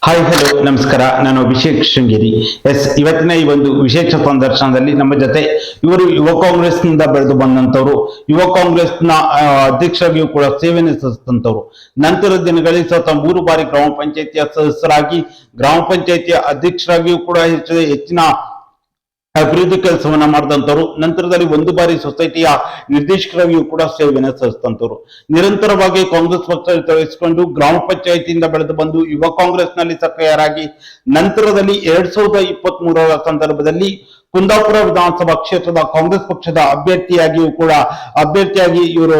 Hi hello ನಮಸ್ಕಾರ. ನಾನು ಅಭಿಷೇಕ್ ಶೃಂಗೇರಿ. ಇವತ್ತಿನ ಈ ಒಂದು ವಿಶೇಷ ಸಂದರ್ಶನದಲ್ಲಿ ನಮ್ಮ ಜೊತೆ ಇವರು ಯುವ ಕಾಂಗ್ರೆಸ್ನಿಂದ ಬೆಳೆದು ಬಂದಂತವ್ರು, ಯುವ ಕಾಂಗ್ರೆಸ್ನ ಅಧ್ಯಕ್ಷರಾಗಿಯೂ ಕೂಡ ಸೇವೆಯನ್ನು ಸಲ್ಲಿಸಿದಂತವ್ರು. ನಂತರದ ದಿನಗಳಲ್ಲಿ 3 ಬಾರಿ ಗ್ರಾಮ ಪಂಚಾಯಿತಿಯ ಸದಸ್ಯರಾಗಿ, ಗ್ರಾಮ ಪಂಚಾಯಿತಿಯ ಅಧ್ಯಕ್ಷರಾಗಿಯೂ ಕೂಡ ಹೆಚ್ಚಿನ ಅಭಿವೃದ್ಧಿ ಕೆಲಸವನ್ನ ಮಾಡಿದಂತವ್ರು. ನಂತರದಲ್ಲಿ 1 ಬಾರಿ ಸೊಸೈಟಿಯ ನಿರ್ದೇಶಕರಾಗಿಯೂ ಕೂಡ ಸೇವೆಯನ್ನು ಸಲ್ಲಿಸಿದಂತವ್ರು. ನಿರಂತರವಾಗಿ ಕಾಂಗ್ರೆಸ್ ಪಕ್ಷ ತೊಡಗಿಸಿಕೊಂಡು ಗ್ರಾಮ ಪಂಚಾಯಿತಿಯಿಂದ ಬೆಳೆದು ಬಂದು ಯುವ ಕಾಂಗ್ರೆಸ್ನಲ್ಲಿ ಸಕ್ರಿಯರಾಗಿ, ನಂತರದಲ್ಲಿ 2023ರ ಸಂದರ್ಭದಲ್ಲಿ ಕುಂದಾಪುರ ವಿಧಾನಸಭಾ ಕ್ಷೇತ್ರದ ಕಾಂಗ್ರೆಸ್ ಪಕ್ಷದ ಅಭ್ಯರ್ಥಿಯಾಗಿ ಇವರು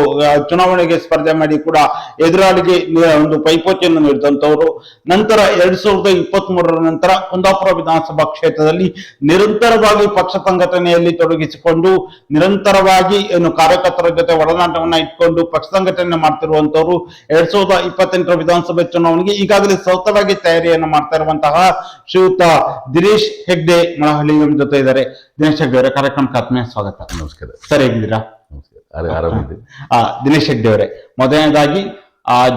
ಚುನಾವಣೆಗೆ ಸ್ಪರ್ಧೆ ಮಾಡಿ ಕೂಡ ಎದುರಾಳಿಗೆ ಒಂದು ಪೈಪೋಟಿಯನ್ನು ನೀಡಿದಂತವರು. ನಂತರ 2023ರ ನಂತರ ಕುಂದಾಪುರ ವಿಧಾನಸಭಾ ಕ್ಷೇತ್ರದಲ್ಲಿ ನಿರಂತರವಾಗಿ ಪಕ್ಷ ಸಂಘಟನೆಯಲ್ಲಿ ತೊಡಗಿಸಿಕೊಂಡು, ನಿರಂತರವಾಗಿ ಕಾರ್ಯಕರ್ತರ ಜೊತೆ ಒಡನಾಟವನ್ನ ಇಟ್ಕೊಂಡು ಪಕ್ಷ ಸಂಘಟನೆ ಮಾಡ್ತಿರುವಂತವರು. 2028ರ ವಿಧಾನಸಭೆ ಚುನಾವಣೆಗೆ ಈಗಾಗಲೇ ಸತತವಾಗಿ ತಯಾರಿಯನ್ನು ಮಾಡ್ತಾ ಇರುವಂತಹ ಶ್ರೀಯುತ ದಿನೇಶ್ ಹೆಗ್ಡೆ ಮಳಹಳ್ಳಿ ನಮ್ಮ ಜೊತೆ ಇದ್ದಾರೆ. ದಿನೇಶ್ ಹೆಗ್ಡೆ ಅವರೇ, ಕಾರ್ಯಕ್ರಮಕ್ಕೆ ಆತ್ಮೀಯ ಸ್ವಾಗತ. ನಮಸ್ಕಾರ ಸರ್, ಹೇಗಿದ್ದೀರಾ? ಆರಾಮಿದ್ದೀವಿ. ದಿನೇಶ್ ಹೆಗ್ಡೆ ಅವರೇ, ಮೊದಲನೇದಾಗಿ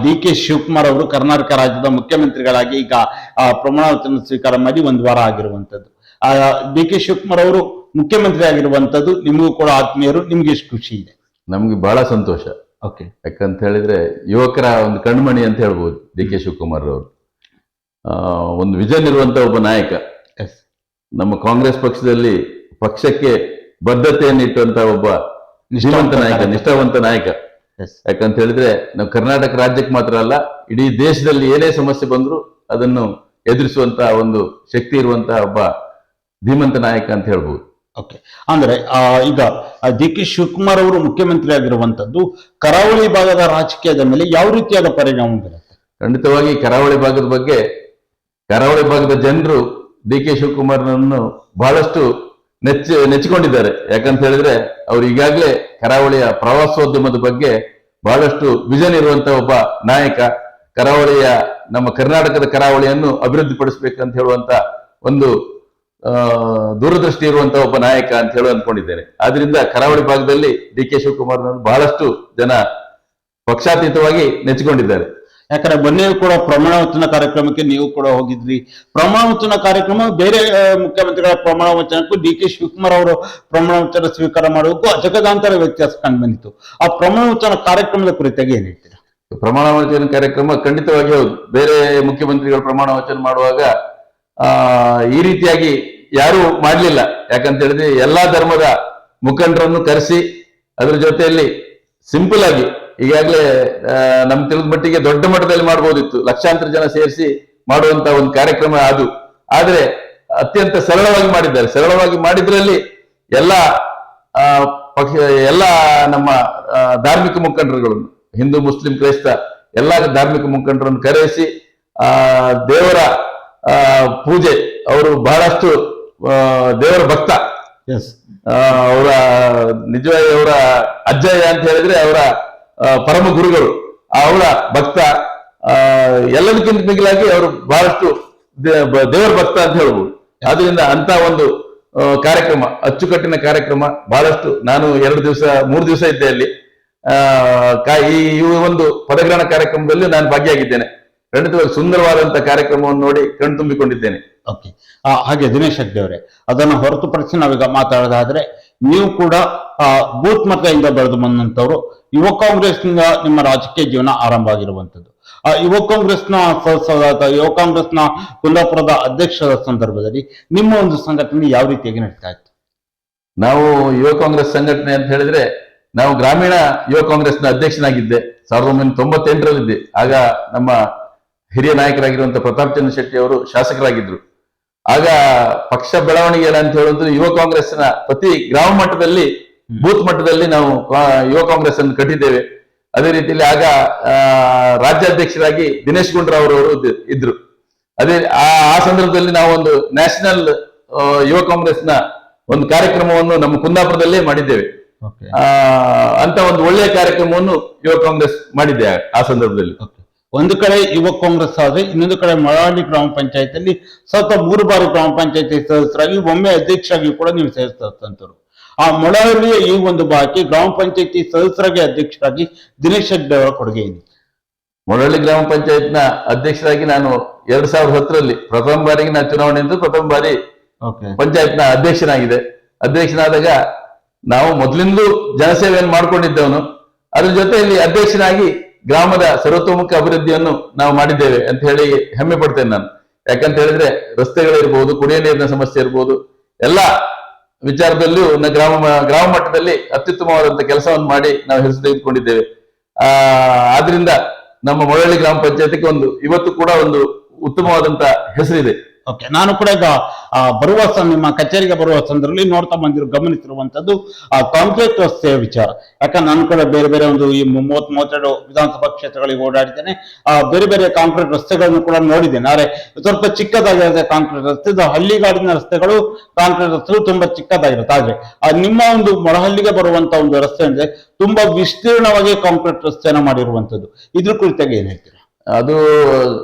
ಡಿ ಕೆ ಶಿವಕುಮಾರ್ ಅವರು ಕರ್ನಾಟಕ ರಾಜ್ಯದ ಮುಖ್ಯಮಂತ್ರಿಗಳಾಗಿ ಈಗ ಪ್ರಮಾಣ ವಚನ ಸ್ವೀಕಾರ ಮಾಡಿ 1 ವಾರ ಆಗಿರುವಂತದ್ದು. ಡಿ ಕೆ ಶಿವಕುಮಾರ್ ಅವರು ಮುಖ್ಯಮಂತ್ರಿ ಆಗಿರುವಂತದ್ದು ನಿಮಗೂ ಕೂಡ ಆತ್ಮೀಯರು, ನಿಮ್ಗೆ ಎಷ್ಟು ಖುಷಿ ಇದೆ? ನಮ್ಗೆ ಬಹಳ ಸಂತೋಷ. ಓಕೆ. ಯಾಕಂತ ಹೇಳಿದ್ರೆ ಯುವಕರ ಒಂದು ಕಣ್ಮಣಿ ಅಂತ ಹೇಳ್ಬೋದು ಡಿ ಕೆ ಶಿವಕುಮಾರ್ ಅವರು. ಒಂದು ವಿಷನ್ ಇರುವಂತ ಒಬ್ಬ ನಾಯಕ. ನಮ್ಮ ಕಾಂಗ್ರೆಸ್ ಪಕ್ಷದಲ್ಲಿ ಪಕ್ಷಕ್ಕೆ ಬದ್ಧತೆಯನ್ನು ಇಟ್ಟಂತ ಒಬ್ಬ ನಿಷ್ಠಾವಂತ ನಾಯಕ. ಯಾಕಂತ ಹೇಳಿದ್ರೆ ನಾವು ಕರ್ನಾಟಕ ರಾಜ್ಯಕ್ಕೆ ಮಾತ್ರ ಅಲ್ಲ, ಇಡೀ ದೇಶದಲ್ಲಿ ಏನೇ ಸಮಸ್ಯೆ ಬಂದ್ರು ಅದನ್ನು ಎದುರಿಸುವಂತ ಒಂದು ಶಕ್ತಿ ಇರುವಂತಹ ಒಬ್ಬ ಧೀಮಂತ ನಾಯಕ ಅಂತ ಹೇಳ್ಬೋದು. ಓಕೆ. ಅಂದ್ರೆ ಈಗ ಡಿ ಕೆ ಶಿವಕುಮಾರ್ ಅವರು ಮುಖ್ಯಮಂತ್ರಿ ಆಗಿರುವಂತದ್ದು ಕರಾವಳಿ ಭಾಗದ ರಾಜಕೀಯದ ಮೇಲೆ ಯಾವ ರೀತಿಯಾದ ಪರಿಣಾಮ ಬೀರುತ್ತೆ? ಖಂಡಿತವಾಗಿ ಕರಾವಳಿ ಭಾಗದ ಜನರು ಡಿ ಕೆ ಶಿವಕುಮಾರ್ನನ್ನು ಬಹಳಷ್ಟು ನೆಚ್ಚಿಕೊಂಡಿದ್ದಾರೆ. ಯಾಕಂತ ಹೇಳಿದ್ರೆ ಅವ್ರು ಈಗಾಗಲೇ ಕರಾವಳಿಯ ಪ್ರವಾಸೋದ್ಯಮದ ಬಗ್ಗೆ ಬಹಳಷ್ಟು ವಿಷನ್ ಇರುವಂತ ಒಬ್ಬ ನಾಯಕ. ನಮ್ಮ ಕರ್ನಾಟಕದ ಕರಾವಳಿಯನ್ನು ಅಭಿವೃದ್ಧಿಪಡಿಸಬೇಕಂತ ಹೇಳುವಂತ ಒಂದು ದೂರದೃಷ್ಟಿ ಇರುವಂತ ಒಬ್ಬ ನಾಯಕ ಅಂತ ಹೇಳಿ ಅಂದ್ಕೊಂಡಿದ್ದೇನೆ. ಆದ್ರಿಂದ ಕರಾವಳಿ ಭಾಗದಲ್ಲಿ ಡಿ ಕೆ ಶಿವಕುಮಾರ್ನನ್ನು ಬಹಳಷ್ಟು ಜನ ಪಕ್ಷಾತೀತವಾಗಿ ನೆಚ್ಚಿಕೊಂಡಿದ್ದಾರೆ. ಯಾಕಂದ್ರೆ ಮೊನ್ನೆ ಕೂಡ ಪ್ರಮಾಣ ವಚನ ಕಾರ್ಯಕ್ರಮಕ್ಕೆ ನೀವು ಕೂಡ ಹೋಗಿದ್ರಿ. ಪ್ರಮಾಣ ವಚನ ಕಾರ್ಯಕ್ರಮ ಬೇರೆ ಮುಖ್ಯಮಂತ್ರಿಗಳ ಪ್ರಮಾಣ ವಚನಕ್ಕೂ ಡಿ ಕೆ ಶಿವಕುಮಾರ್ ಅವರು ಪ್ರಮಾಣ ವಚನ ಸ್ವೀಕಾರ ಮಾಡೋದಕ್ಕೂ ಅಜಗಜಾಂತರ ವ್ಯತ್ಯಾಸ ಕಂಡು ಬಂದಿತ್ತು. ಆ ಪ್ರಮಾಣ ವಚನ ಕಾರ್ಯಕ್ರಮದ ಕುರಿತಾಗಿ ಏನ್ ಹೇಳ್ತೀರಾ? ಪ್ರಮಾಣ ವಚನ ಕಾರ್ಯಕ್ರಮ ಖಂಡಿತವಾಗಿ ಹೌದು. ಬೇರೆ ಮುಖ್ಯಮಂತ್ರಿಗಳು ಪ್ರಮಾಣ ವಚನ ಮಾಡುವಾಗ ಈ ರೀತಿಯಾಗಿ ಯಾರು ಮಾಡ್ಲಿಲ್ಲ. ಯಾಕಂತ ಹೇಳಿದ್ರೆ ಎಲ್ಲಾ ಧರ್ಮದ ಮುಖಂಡರನ್ನು ಕರೆಸಿ ಅದ್ರ ಜೊತೆಯಲ್ಲಿ ಸಿಂಪಲ್ ಆಗಿ ಈಗಾಗಲೇ ನಮ್ ತಿಳಿದ ಮಟ್ಟಿಗೆ ದೊಡ್ಡ ಮಟ್ಟದಲ್ಲಿ ಮಾಡ್ಬೋದಿತ್ತು, ಲಕ್ಷಾಂತರ ಜನ ಸೇರಿಸಿ ಮಾಡುವಂತ ಒಂದು ಕಾರ್ಯಕ್ರಮ ಅದು. ಆದ್ರೆ ಅತ್ಯಂತ ಸರಳವಾಗಿ ಮಾಡಿದ್ರಲ್ಲಿ ಎಲ್ಲ ನಮ್ಮ ಧಾರ್ಮಿಕ ಮುಖಂಡರುಗಳನ್ನು, ಹಿಂದೂ ಮುಸ್ಲಿಂ ಕ್ರೈಸ್ತ ಎಲ್ಲಾ ಧಾರ್ಮಿಕ ಮುಖಂಡರನ್ನು ಕರೆಸಿ ದೇವರ ಪೂಜೆ, ಅವರು ಬಹಳಷ್ಟು ದೇವರ ಭಕ್ತ. ನಿಜವಾಗಿ ಅವರ ಅಜ್ಜಯ್ಯ ಅಂತ ಹೇಳಿದ್ರೆ ಅವರ ಪರಮ ಗುರುಗಳು, ಅವರ ಭಕ್ತ. ಎಲ್ಲದಕ್ಕಿಂತ ಮಿಗಿಲಾಗಿ ಅವರು ಬಹಳಷ್ಟು ದೇವರ ಭಕ್ತ ಅಂತ ಹೇಳ್ಬೋದು. ಆದ್ರಿಂದ ಅಂತ ಒಂದು ಕಾರ್ಯಕ್ರಮ, ಅಚ್ಚುಕಟ್ಟಿನ ಕಾರ್ಯಕ್ರಮ ಬಹಳಷ್ಟು. ನಾನು 3 ದಿವಸ ಇದ್ದೆ ಅಲ್ಲಿ. ಈ ಒಂದು ಪದಗ್ರಹಣ ಕಾರ್ಯಕ್ರಮದಲ್ಲಿ ನಾನು ಭಾಗಿಯಾಗಿದ್ದೇನೆ. ಖಂಡಿತವಾಗಿ ಸುಂದರವಾದಂತ ಕಾರ್ಯಕ್ರಮವನ್ನು ನೋಡಿ ಕಣ್ತುಂಬಿಕೊಂಡಿದ್ದೇನೆ. ಓಕೆ. ಹಾಗೆ ದಿನೇಶ್ ಹೆಗ್ಡೆ ಅವರೇ, ಅದನ್ನು ಹೊರತುಪಡಿಸಿ ನಾವೀಗ ಮಾತಾಡೋದಾದ್ರೆ, ನೀವು ಕೂಡ ಬೂತ್ ಮತದಿಂದ ಬೆಳೆದು ಬಂದಂತವ್ರು. ಯುವ ಕಾಂಗ್ರೆಸ್ನಿಂದ ನಿಮ್ಮ ರಾಜಕೀಯ ಜೀವನ ಆರಂಭ ಆಗಿರುವಂತದ್ದು. ಯುವ ಕಾಂಗ್ರೆಸ್ನ ಕುಂದಾಪುರದ ಅಧ್ಯಕ್ಷರ ಸಂದರ್ಭದಲ್ಲಿ ನಿಮ್ಮ ಒಂದು ಸಂಘಟನೆ ಯಾವ ರೀತಿಯಾಗಿ ನಡೀತಾ ಇತ್ತು? ನಾವು ಯುವ ಕಾಂಗ್ರೆಸ್ ಸಂಘಟನೆ ಅಂತ ಹೇಳಿದ್ರೆ, ನಾವು ಗ್ರಾಮೀಣ ಯುವ ಕಾಂಗ್ರೆಸ್ನ ಅಧ್ಯಕ್ಷನಾಗಿದ್ದೆ 1998ರಲ್ಲಿದ್ದೆ. ಆಗ ನಮ್ಮ ಹಿರಿಯ ನಾಯಕರಾಗಿರುವಂತಹ ಪ್ರತಾಪ್ ಚಂದ್ರ ಶೆಟ್ಟಿ ಅವರು ಶಾಸಕರಾಗಿದ್ರು. ಆಗ ಪಕ್ಷ ಬೆಳವಣಿಗೆ ಅಂತ ಹೇಳಿದ್ರು, ಯುವ ಕಾಂಗ್ರೆಸ್ನ ಪ್ರತಿ ಗ್ರಾಮ ಮಟ್ಟದಲ್ಲಿ, ಬೂತ್ ಮಟ್ಟದಲ್ಲಿ ನಾವು ಯುವ ಕಾಂಗ್ರೆಸ್ ಅನ್ನು ಕಟ್ಟಿದ್ದೇವೆ. ಅದೇ ರೀತಿಯಲ್ಲಿ ಆಗ ರಾಜ್ಯಾಧ್ಯಕ್ಷರಾಗಿ ದಿನೇಶ್ ಗುಂಡೂರಾವ್ ಅವರು ಇದ್ರು. ಆ ಸಂದರ್ಭದಲ್ಲಿ ನಾವು ಒಂದು ನ್ಯಾಷನಲ್ ಯುವ ಕಾಂಗ್ರೆಸ್ನ ಒಂದು ಕಾರ್ಯಕ್ರಮವನ್ನು ನಮ್ಮ ಕುಂದಾಪುರದಲ್ಲೇ ಮಾಡಿದ್ದೇವೆ. ಅಂತ ಒಂದು ಒಳ್ಳೆಯ ಕಾರ್ಯಕ್ರಮವನ್ನು ಯುವ ಕಾಂಗ್ರೆಸ್ ಮಾಡಿದ್ದೆ ಆ ಸಂದರ್ಭದಲ್ಲಿ. ಒಂದು ಕಡೆ ಯುವ ಕಾಂಗ್ರೆಸ್ ಆದ್ರೆ, ಇನ್ನೊಂದು ಕಡೆ ಮಳವಳ್ಳಿ ಗ್ರಾಮ ಪಂಚಾಯತಿಯಲ್ಲಿ 3 ಬಾರಿ ಗ್ರಾಮ ಪಂಚಾಯತಿ ಸದಸ್ಯರಾಗಿ, ಒಮ್ಮೆ ಅಧ್ಯಕ್ಷರಾಗಿ ಕೂಡ ನೀವು ಸೇರಿಸ್ತಂತರು. ಆ ಮಳವಳ್ಳಿಯ ಈ ಒಂದು ಭಾಗಕ್ಕೆ ಗ್ರಾಮ ಪಂಚಾಯತಿ ಸದಸ್ಯರಾಗಿ ಅಧ್ಯಕ್ಷರಾಗಿ ದಿನೇಶ್ ಹೆಗ್ಡೆ ಅವರ ಕೊಡುಗೆ ಇದೆ. ಮೊಳಹಳ್ಳಿ ಗ್ರಾಮ ಪಂಚಾಯತ್ನ ಅಧ್ಯಕ್ಷರಾಗಿ ನಾನು 2010ರಲ್ಲಿ ಪ್ರಥಮ ಬಾರಿಗೆ ನಾನು ಚುನಾವಣೆ ಅಂತ ಪ್ರಥಮ ಬಾರಿ ಓಕೆ ಪಂಚಾಯತ್ನ ಅಧ್ಯಕ್ಷನಾದಾಗ ನಾವು ಮೊದಲಿಂದಲೂ ಜನಸೇವೆಯನ್ನು ಮಾಡ್ಕೊಂಡಿದ್ದವನು. ಅದ್ರ ಜೊತೆಯಲ್ಲಿ ಅಧ್ಯಕ್ಷನಾಗಿ ಗ್ರಾಮದ ಸರ್ವತೋಮುಖ ಅಭಿವೃದ್ಧಿಯನ್ನು ನಾವು ಮಾಡಿದ್ದೇವೆ ಅಂತ ಹೇಳಿ ಹೆಮ್ಮೆ ಪಡ್ತೇನೆ ನಾನು. ಯಾಕಂತ ಹೇಳಿದ್ರೆ ರಸ್ತೆಗಳಿರ್ಬೋದು, ಕುಡಿಯ ನೀರಿನ ಸಮಸ್ಯೆ ಇರ್ಬೋದು, ಎಲ್ಲಾ ವಿಚಾರದಲ್ಲಿಯೂ ಗ್ರಾಮ ಮಟ್ಟದಲ್ಲಿ ಅತ್ಯುತ್ತಮವಾದಂತಹ ಕೆಲಸವನ್ನು ಮಾಡಿ ನಾವು ಹೆಸರು ತೆಗೆದುಕೊಂಡಿದ್ದೇವೆ. ಆದ್ರಿಂದ ನಮ್ಮ ಮೊಳಹಳ್ಳಿ ಗ್ರಾಮ ಪಂಚಾಯತಿಗೆ ಇವತ್ತು ಕೂಡ ಒಂದು ಉತ್ತಮವಾದಂತ ಹೆಸರಿದೆ. ಓಕೆ, ನಾನು ಕೂಡ ಈಗ ಬರುವ ನಿಮ್ಮ ಕಚೇರಿಗೆ ಬರುವ ಸಂದರ್ಭದಲ್ಲಿ ನೋಡ್ತಾ ಗಮನಿಸಿರುವಂತದ್ದು ಕಾಂಕ್ರೀಟ್ ರಸ್ತೆಯ ವಿಚಾರ. ಯಾಕಂದ್ರೆ ನಾನು ಕೂಡ ಬೇರೆ ಬೇರೆ ಒಂದು ಈ 32 ವಿಧಾನಸಭಾ ಕ್ಷೇತ್ರಗಳಿಗೆ ಓಡಾಡಿದ್ದೇನೆ. ಬೇರೆ ಬೇರೆ ಕಾಂಕ್ರೀಟ್ ರಸ್ತೆಗಳನ್ನು ಕೂಡ ನೋಡಿದ್ದೇನೆ. ಆದ್ರೆ ಸ್ವಲ್ಪ ಚಿಕ್ಕದಾಗಿರುತ್ತೆ ಕಾಂಕ್ರೀಟ್ ರಸ್ತೆ. ಇದು ಹಳ್ಳಿಗಾಡಿನ ರಸ್ತೆಗಳು, ಕಾಂಕ್ರೀಟ್ ರಸ್ತೆಗಳು ತುಂಬಾ ಚಿಕ್ಕದಾಗಿರುತ್ತೆ. ಆದ್ರೆ ನಿಮ್ಮ ಒಂದು ಮೊಳಹಳ್ಳಿಗೆ ಬರುವಂತ ಒಂದು ರಸ್ತೆ ಅಂದ್ರೆ ತುಂಬಾ ವಿಸ್ತೀರ್ಣವಾಗಿ ಕಾಂಕ್ರೀಟ್ ರಸ್ತೆಯನ್ನ ಮಾಡಿರುವಂತದ್ದು. ಇದ್ರ ಕುರಿತಾಗಿ ಏನ್ ಹೇಳ್ತೀರಾ? ಅದು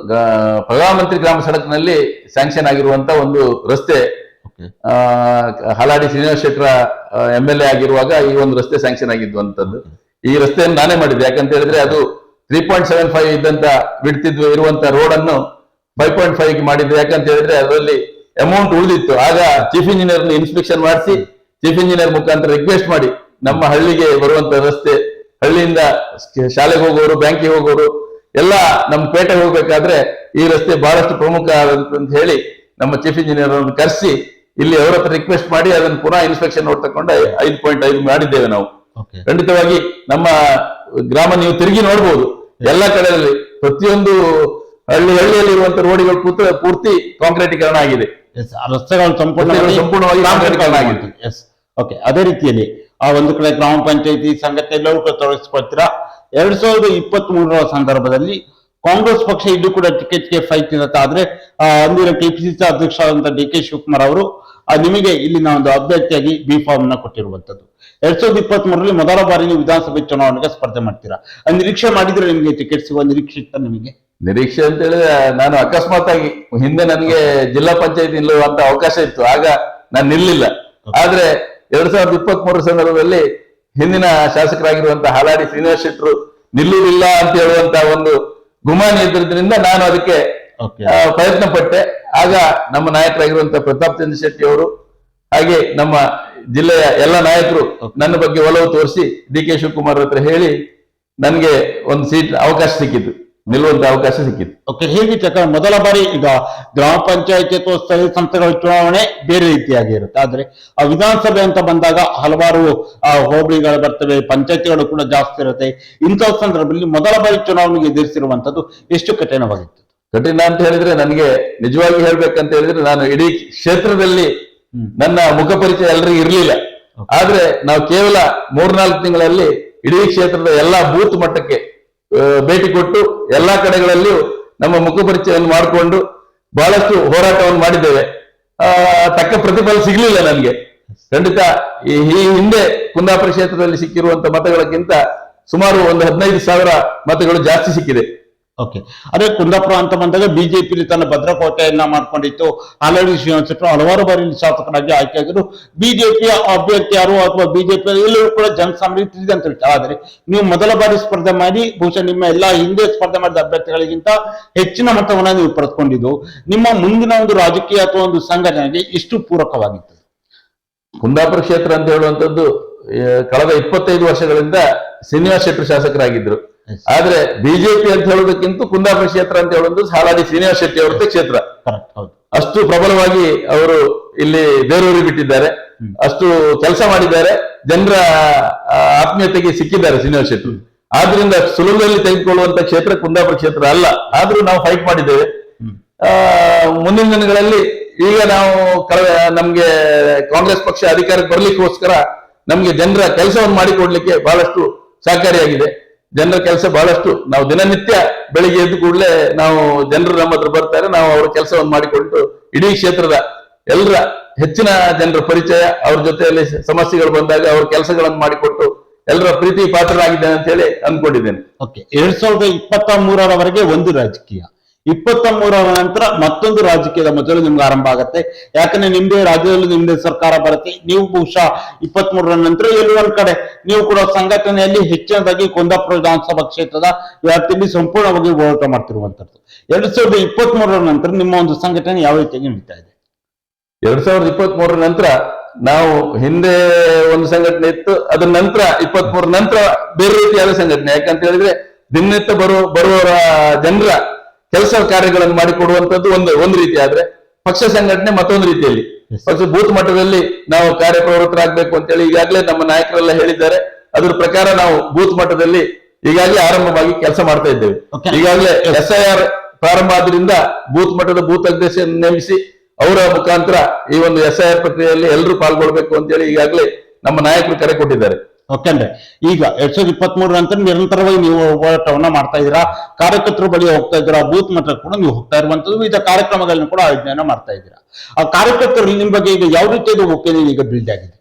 ಪ್ರಧಾನಮಂತ್ರಿ ಗ್ರಾಮ ಸಡಕ್ನಲ್ಲಿ ಸ್ಯಾಂಕ್ಷನ್ ಆಗಿರುವಂತ ಒಂದು ರಸ್ತೆ. ಹಲಾಡಿ ಶ್ರೀನಿವಾಸ್ ಶೆಟ್ಟರ MLA ಆಗಿರುವಾಗ ಈ ಒಂದು ರಸ್ತೆ ಸ್ಯಾಂಕ್ಷನ್ ಆಗಿದ್ದುವಂತದ್ದು. ಈ ರಸ್ತೆಯನ್ನು ನಾನೇ ಮಾಡಿದ್ದೆ. ಯಾಕಂತ ಹೇಳಿದ್ರೆ ಅದು 3.75 ಇದ್ದಂತ ಇರುವಂತ ರೋಡ್ ಅನ್ನು 5.5 ಮಾಡಿದ್ದೆ. ಯಾಕಂತ ಹೇಳಿದ್ರೆ ಅದರಲ್ಲಿ ಅಮೌಂಟ್ ಉಳಿದಿತ್ತು. ಆಗ ಚೀಫ್ ಇಂಜಿನಿಯರ್ ಇನ್ಸ್ಪೆಕ್ಷನ್ ಮಾಡಿಸಿ ಚೀಫ್ ಇಂಜಿನಿಯರ್ ಮುಖಾಂತರ ರಿಕ್ವೆಸ್ಟ್ ಮಾಡಿ ನಮ್ಮ ಹಳ್ಳಿಗೆ ಬರುವಂತ ರಸ್ತೆ, ಹಳ್ಳಿಯಿಂದ ಶಾಲೆಗೆ ಹೋಗೋರು, ಬ್ಯಾಂಕಿಗೆ ಹೋಗೋರು ಎಲ್ಲ ನಮ್ಮ ಪೇಟೆಗೆ ಹೋಗ್ಬೇಕಾದ್ರೆ ಈ ರಸ್ತೆ ಬಹಳಷ್ಟು ಪ್ರಮುಖ ಅಂತ ಹೇಳಿ ನಮ್ಮ ಚೀಫ್ ಇಂಜಿನಿಯರ್ ಅನ್ನು ಕರೆಸಿ ಇಲ್ಲಿ ಅವರ ಹತ್ರ ರಿಕ್ವೆಸ್ಟ್ ಮಾಡಿ ಅದನ್ನು ಪುನಃ ಇನ್ಸ್ಪೆಕ್ಷನ್ ನೋಡ್ ತಕೊಂಡು 5.5 ಮಾಡಿದ್ದೇವೆ ನಾವು. ಖಂಡಿತವಾಗಿ ನಮ್ಮ ಗ್ರಾಮ ನೀವು ತಿರುಗಿ ನೋಡ್ಬೋದು, ಎಲ್ಲ ಕಡೆಯಲ್ಲಿ ಪ್ರತಿಯೊಂದು ಹಳ್ಳಿಯಲ್ಲಿ ಇರುವಂತ ರೋಡ್ಗಳು ಪೂರ್ತಿ ಕಾಂಕ್ರೀಟೀಕರಣ ಆಗಿದೆ. ರಸ್ತೆಗಳು ಸಂಪೂರ್ಣವಾಗಿ ಕಾಂಕ್ರೀಟೀಕರಣ ಆಗಿದೆ. ಓಕೆ, ಅದೇ ರೀತಿಯಲ್ಲಿ ಒಂದು ಕಡೆ ಗ್ರಾಮ ಪಂಚಾಯತಿ ಸಂಘಟನೆ ಎಲ್ಲರೂ ಕೂಡ ತೊಡಗಿಸ್ಕೊಳ್ತೀರಾ. 2023ರ ಸಂದರ್ಭದಲ್ಲಿ ಕಾಂಗ್ರೆಸ್ ಪಕ್ಷ ಇಲ್ಲೂ ಕೂಡ ಟಿಕೆಟ್ಗೆ ಫೈಟ್ ಇರುತ್ತೆ. ಆದ್ರೆ ಅಂದಿನ ಕೆಪಿಸಿಸಿ ಅಧ್ಯಕ್ಷರಾದಂತಹ DK ಶಿವಕುಮಾರ್ ಅವರು ನಿಮಗೆ ಇಲ್ಲಿನ ಒಂದು ಅಭ್ಯರ್ಥಿಯಾಗಿ B.Pharm ಕೊಟ್ಟಿರುವಂತದ್ದು. 2023ರಲ್ಲಿ ಮೊದಲ ಬಾರಿ ನೀವು ವಿಧಾನಸಭೆ ಚುನಾವಣೆಗೆ ಸ್ಪರ್ಧೆ ಮಾಡ್ತೀರಾ. ನಿರೀಕ್ಷೆ ಮಾಡಿದ್ರೆ ನಿಮಗೆ ಟಿಕೆಟ್ ಸಿಗುವ ನಿರೀಕ್ಷೆ ಇತ್ತ ನಿಮಗೆ? ನಿರೀಕ್ಷೆ ಅಂತ ಹೇಳಿದ್ರೆ ನಾನು ಅಕಸ್ಮಾತ್ ಆಗಿ ಹಿಂದೆ ನನಗೆ ಜಿಲ್ಲಾ ಪಂಚಾಯತಿ ನಿಲ್ಲುವಂತ ಅವಕಾಶ ಇತ್ತು, ಆಗ ನಾನು ನಿಲ್ಲಿಲ್ಲ. ಆದ್ರೆ 2023 ಸಂದರ್ಭದಲ್ಲಿ ಹಿಂದಿನ ಶಾಸಕರಾಗಿರುವಂತಹ ಹಾಲಾಡಿ ಶ್ರೀನಿವಾಸ್ ಶೆಟ್ಟರು ನಿಲ್ಲುವುದಿಲ್ಲ ಅಂತ ಹೇಳುವಂತ ಒಂದು ಗುಮಾನಿ ಇದ್ರಿಂದ ನಾನು ಅದಕ್ಕೆ ಪ್ರಯತ್ನ ಪಟ್ಟೆ. ಆಗ ನಮ್ಮ ನಾಯಕರಾಗಿರುವಂತಹ ಪ್ರತಾಪ್ ಚಂದ್ರ ಶೆಟ್ಟಿ ಅವರು ಹಾಗೆ ನಮ್ಮ ಜಿಲ್ಲೆಯ ಎಲ್ಲ ನಾಯಕರು ನನ್ನ ಬಗ್ಗೆ ಒಲವು ತೋರಿಸಿ DK ಶಿವಕುಮಾರ್ ಹತ್ರ ಹೇಳಿ ನನಗೆ ಒಂದು ಸೀಟ್ ಅವಕಾಶ ಸಿಕ್ಕಿತ್ತು, ನಿಲ್ಲುವಂತ ಅವಕಾಶ ಸಿಕ್ಕಿತ್ತು. ಓಕೆ, ಹೇಗಿತ್ತು? ಮೊದಲ ಬಾರಿ ಈಗ ಗ್ರಾಮ ಪಂಚಾಯತಿ ಅಥವಾ ಸ್ಥಳೀಯ ಸಂಸ್ಥೆಗಳ ಚುನಾವಣೆ ಬೇರೆ ರೀತಿಯಾಗಿ ಇರುತ್ತೆ. ಆದ್ರೆ ಆ ವಿಧಾನಸಭೆ ಅಂತ ಬಂದಾಗ ಹಲವಾರು ಹೋಬಳಿಗಳು ಬರ್ತವೆ, ಪಂಚಾಯತಿಗಳು ಕೂಡ ಜಾಸ್ತಿ ಇರುತ್ತೆ. ಇಂತಹ ಸಂದರ್ಭದಲ್ಲಿ ಮೊದಲ ಬಾರಿ ಚುನಾವಣೆಗೆ ಎದುರಿಸಿರುವಂತದ್ದು ಎಷ್ಟು ಕಠಿಣವಾಗಿತ್ತು? ಕಠಿಣ ಅಂತ ಹೇಳಿದ್ರೆ ನನಗೆ ನಿಜವಾಗಿ ಹೇಳ್ಬೇಕಂತ ಹೇಳಿದ್ರೆ ನಾನು ಇಡೀ ಕ್ಷೇತ್ರದಲ್ಲಿ ನನ್ನ ಮುಖ ಪರಿಚಯ ಎಲ್ಲರಿಗೂ ಇರ್ಲಿಲ್ಲ. ಆದ್ರೆ ನಾವು ಕೇವಲ 3-4 ತಿಂಗಳಲ್ಲಿ ಇಡೀ ಕ್ಷೇತ್ರದ ಎಲ್ಲಾ ಬೂತ್ ಮಟ್ಟಕ್ಕೆ ಭೇಟಿ ಕೊಟ್ಟು ಎಲ್ಲಾ ಕಡೆಗಳಲ್ಲಿಯೂ ನಮ್ಮ ಮುಖ ಪರಿಚಯವನ್ನು ಮಾಡಿಕೊಂಡು ಬಹಳಷ್ಟು ಹೋರಾಟವನ್ನು ಮಾಡಿದ್ದೇವೆ. ತಕ್ಕ ಪ್ರತಿಫಲ ಸಿಗ್ಲಿಲ್ಲ ನನಗೆ. ಖಂಡಿತ ಈ ಹಿಂದೆ ಕುಂದಾಪುರ ಕ್ಷೇತ್ರದಲ್ಲಿ ಸಿಕ್ಕಿರುವಂತ ಮತಗಳಕ್ಕಿಂತ ಸುಮಾರು ಒಂದು 15,000 ಮತಗಳು ಜಾಸ್ತಿ ಸಿಕ್ಕಿದೆ. ಓಕೆ, ಅದೇ ಕುಂದಾಪುರ ಅಂತ ಬಂದಾಗ ಬಿಜೆಪಿ ತನ್ನ ಭದ್ರಕೋಟೆಯನ್ನ ಮಾಡ್ಕೊಂಡಿತ್ತು. ಹಾಲಾಡಿ ಶ್ರೀನಿವಾಸ್ ಶೆಟ್ಟರು ಹಲವಾರು ಬಾರಿ ಶಾಸಕರಾಗಿ ಆಯ್ಕೆಯಾಗಿದ್ರು. ಬಿಜೆಪಿಯ ಅಭ್ಯರ್ಥಿ ಯಾರು ಅಥವಾ ಬಿಜೆಪಿ ಎಲ್ಲರೂ ಕೂಡ ಜನಸಾಮಾನ್ಯರಿಗೆ ತಿಳಿದಂತ ವಿಚಾರ. ಆದ್ರೆ ನೀವು ಮೊದಲ ಬಾರಿ ಸ್ಪರ್ಧೆ ಮಾಡಿ ಬಹುಶಃ ನಿಮ್ಮ ಎಲ್ಲಾ ಹಿಂದೆ ಸ್ಪರ್ಧೆ ಮಾಡಿದ ಅಭ್ಯರ್ಥಿಗಳಿಗಿಂತ ಹೆಚ್ಚಿನ ಮತವನ್ನ ನೀವು ಪಡೆದುಕೊಂಡಿದ್ದು. ನಿಮ್ಮ ಮುಂದಿನ ಒಂದು ರಾಜಕೀಯ ಅಥವಾ ಒಂದು ಸಂಘಟನೆಗೆ ಎಷ್ಟು ಪೂರಕವಾಗಿತ್ತು? ಕುಂದಾಪುರ ಕ್ಷೇತ್ರ ಅಂತ ಹೇಳುವಂತದ್ದು ಕಳೆದ 25 ವರ್ಷಗಳಿಂದ ಶ್ರೀನಿವಾಸ್ ಶೆಟ್ಟರು ಶಾಸಕರಾಗಿದ್ರು. ಆದ್ರೆ ಬಿಜೆಪಿ ಅಂತ ಹೇಳೋದಕ್ಕಿಂತ ಕುಂದಾಪುರ ಕ್ಷೇತ್ರ ಅಂತ ಹೇಳೋದು ಹಾಲಾಡಿ ಶ್ರೀನಿವಾಸ್ ಶೆಟ್ಟಿ ಅವರದ್ದೇ ಕ್ಷೇತ್ರ. ಅಷ್ಟು ಪ್ರಬಲವಾಗಿ ಅವರು ಇಲ್ಲಿ ಬೇರೂರಿಗೆ ಬಿಟ್ಟಿದ್ದಾರೆ, ಅಷ್ಟು ಕೆಲಸ ಮಾಡಿದ್ದಾರೆ, ಜನರ ಆತ್ಮೀಯತೆಗೆ ಸಿಕ್ಕಿದ್ದಾರೆ ಶ್ರೀನಿವಾಸ್ ಶೆಟ್ಟಿ. ಆದ್ರಿಂದ ಸುಲಭದಲ್ಲಿ ತೆಗೆದುಕೊಳ್ಳುವಂತ ಕ್ಷೇತ್ರ ಕುಂದಾಪುರ ಕ್ಷೇತ್ರ ಅಲ್ಲ. ಆದ್ರೂ ನಾವು ಫೈಟ್ ಮಾಡಿದ್ದೇವೆ. ಮುಂದಿನ ದಿನಗಳಲ್ಲಿ ಈಗ ನಾವು ನಮ್ಗೆ ಕಾಂಗ್ರೆಸ್ ಪಕ್ಷ ಅಧಿಕಾರಕ್ಕೆ ಬರ್ಲಿಕ್ಕೋಸ್ಕರ ನಮ್ಗೆ ಜನರ ಕೆಲಸವನ್ನು ಮಾಡಿಕೊಡ್ಲಿಕ್ಕೆ ಬಹಳಷ್ಟು ಸಹಕಾರಿಯಾಗಿದೆ. ಜನರ ಕೆಲಸ ಬಹಳಷ್ಟು ನಾವು ದಿನನಿತ್ಯ ಬೆಳಿಗ್ಗೆ ಎದ್ದು ಕೂಡಲೇ ನಾವು ಜನರು ನಮ್ಮ ಹತ್ರ ಬರ್ತಾರೆ, ನಾವು ಅವರ ಕೆಲಸವನ್ನು ಮಾಡಿಕೊಂಡು ಇಡೀ ಕ್ಷೇತ್ರದ ಎಲ್ಲರ ಹೆಚ್ಚಿನ ಜನರ ಪರಿಚಯ, ಅವ್ರ ಜೊತೆಯಲ್ಲಿ ಸಮಸ್ಯೆಗಳು ಬಂದಾಗ ಅವ್ರ ಕೆಲಸಗಳನ್ನು ಮಾಡಿಕೊಟ್ಟು ಎಲ್ಲರ ಪ್ರೀತಿ ಪಾತ್ರರಾಗಿದ್ದೇನೆ ಅಂತ ಹೇಳಿ ಅಂದ್ಕೊಂಡಿದ್ದೇನೆ. ಓಕೆ, 2023ರವರೆಗೆ ಒಂದು ರಾಜಕೀಯ, 23ರ ನಂತರ ಮತ್ತೊಂದು ರಾಜಕೀಯದ ಮೊದಲು ನಿಮ್ಗೆ ಆರಂಭ ಆಗತ್ತೆ. ಯಾಕಂದ್ರೆ ನಿಮ್ದೇ ರಾಜ್ಯದಲ್ಲಿ ನಿಮ್ದೇ ಸರ್ಕಾರ ಬರುತ್ತೆ. ನೀವು ಬಹುಶಃ 23ರ ನಂತರ ಎಲ್ಲೋ ಒಂದ್ ಕಡೆ ನೀವು ಕೂಡ ಸಂಘಟನೆಯಲ್ಲಿ ಹೆಚ್ಚಿನದಾಗಿ ಕುಂದಾಪುರ ವಿಧಾನಸಭಾ ಕ್ಷೇತ್ರದ ವ್ಯಾಪ್ತಿಯಲ್ಲಿ ಸಂಪೂರ್ಣವಾಗಿ ಹೋರಾಟ ಮಾಡ್ತಿರುವಂತದ್ದು. 2023ರ ನಂತರ ನಿಮ್ಮ ಒಂದು ಸಂಘಟನೆ ಯಾವ ರೀತಿಯಾಗಿ ನಡೀತಾ ಇದೆ? 2023ರ ನಂತರ ನಾವು ಹಿಂದೆ ಒಂದು ಸಂಘಟನೆ ಇತ್ತು, ಅದ್ರ ನಂತರ 23ರ ನಂತರ ಬೇರೆ ರೀತಿಯಾದ ಸಂಘಟನೆ. ಯಾಕಂತ ಹೇಳಿದ್ರೆ ದಿನನಿತ್ಯ ಬರುವವರ ಜನರ ಕೆಲಸ ಕಾರ್ಯಗಳನ್ನು ಮಾಡಿಕೊಡುವಂತದ್ದು ಒಂದು ರೀತಿ ಆದ್ರೆ, ಪಕ್ಷ ಸಂಘಟನೆ ಮತ್ತೊಂದು ರೀತಿಯಲ್ಲಿ. ಪಕ್ಷ ಬೂತ್ ಮಟ್ಟದಲ್ಲಿ ನಾವು ಕಾರ್ಯಪ್ರವೃತ್ತರಾಗಬೇಕು ಅಂತೇಳಿ ಈಗಾಗಲೇ ನಮ್ಮ ನಾಯಕರೆಲ್ಲ ಹೇಳಿದ್ದಾರೆ. ಅದ್ರ ಪ್ರಕಾರ ನಾವು ಬೂತ್ ಮಟ್ಟದಲ್ಲಿ ಈಗಾಗಲೇ ಆರಂಭವಾಗಿ ಕೆಲಸ ಮಾಡ್ತಾ ಇದ್ದೇವೆ. ಈಗಾಗಲೇ SIR ಪ್ರಾರಂಭ ಆದ್ರಿಂದ ಬೂತ್ ಮಟ್ಟದ ಬೂತ್ ಅಧ್ಯಕ್ಷ ನೇಮಿಸಿ ಅವರ ಮುಖಾಂತರ ಈ ಒಂದು SIR ಪ್ರಕ್ರಿಯೆಯಲ್ಲಿ ಎಲ್ಲರೂ ಪಾಲ್ಗೊಳ್ಬೇಕು ಅಂತೇಳಿ ಈಗಾಗಲೇ ನಮ್ಮ ನಾಯಕರು ಕರೆ ಕೊಟ್ಟಿದ್ದಾರೆ. ಓಕೆ ಅಂದ್ರೆ ಈಗ 2023 ನಂತರ ನಿರಂತರವಾಗಿ ನೀವು ಹೋರಾಟವನ್ನ ಮಾಡ್ತಾ ಇದ್ದೀರಾ, ಕಾರ್ಯಕರ್ತರ ಬಳಿ ಹೋಗ್ತಾ ಇದ್ದೀರಾ, ಬೂತ್ ಮಟ್ಟ ಕೂಡ ನೀವು ಹೋಗ್ತಾ ಇರುವಂತದ್ದು, ವಿವಿಧ ಕಾರ್ಯಕ್ರಮಗಳನ್ನು ಕೂಡ ಆಯೋಜನೆ ಮಾಡ್ತಾ ಇದ್ದೀರಾ. ಆ ಕಾರ್ಯಕರ್ತರು ನಿಮ್ಮ ಬಗ್ಗೆ ಈಗ ಯಾವ ರೀತಿಯಾದ ಒಪಿನಿಯನ್ ಈಗ ಬಿಲ್ಡ್ ಆಗಿದೆ?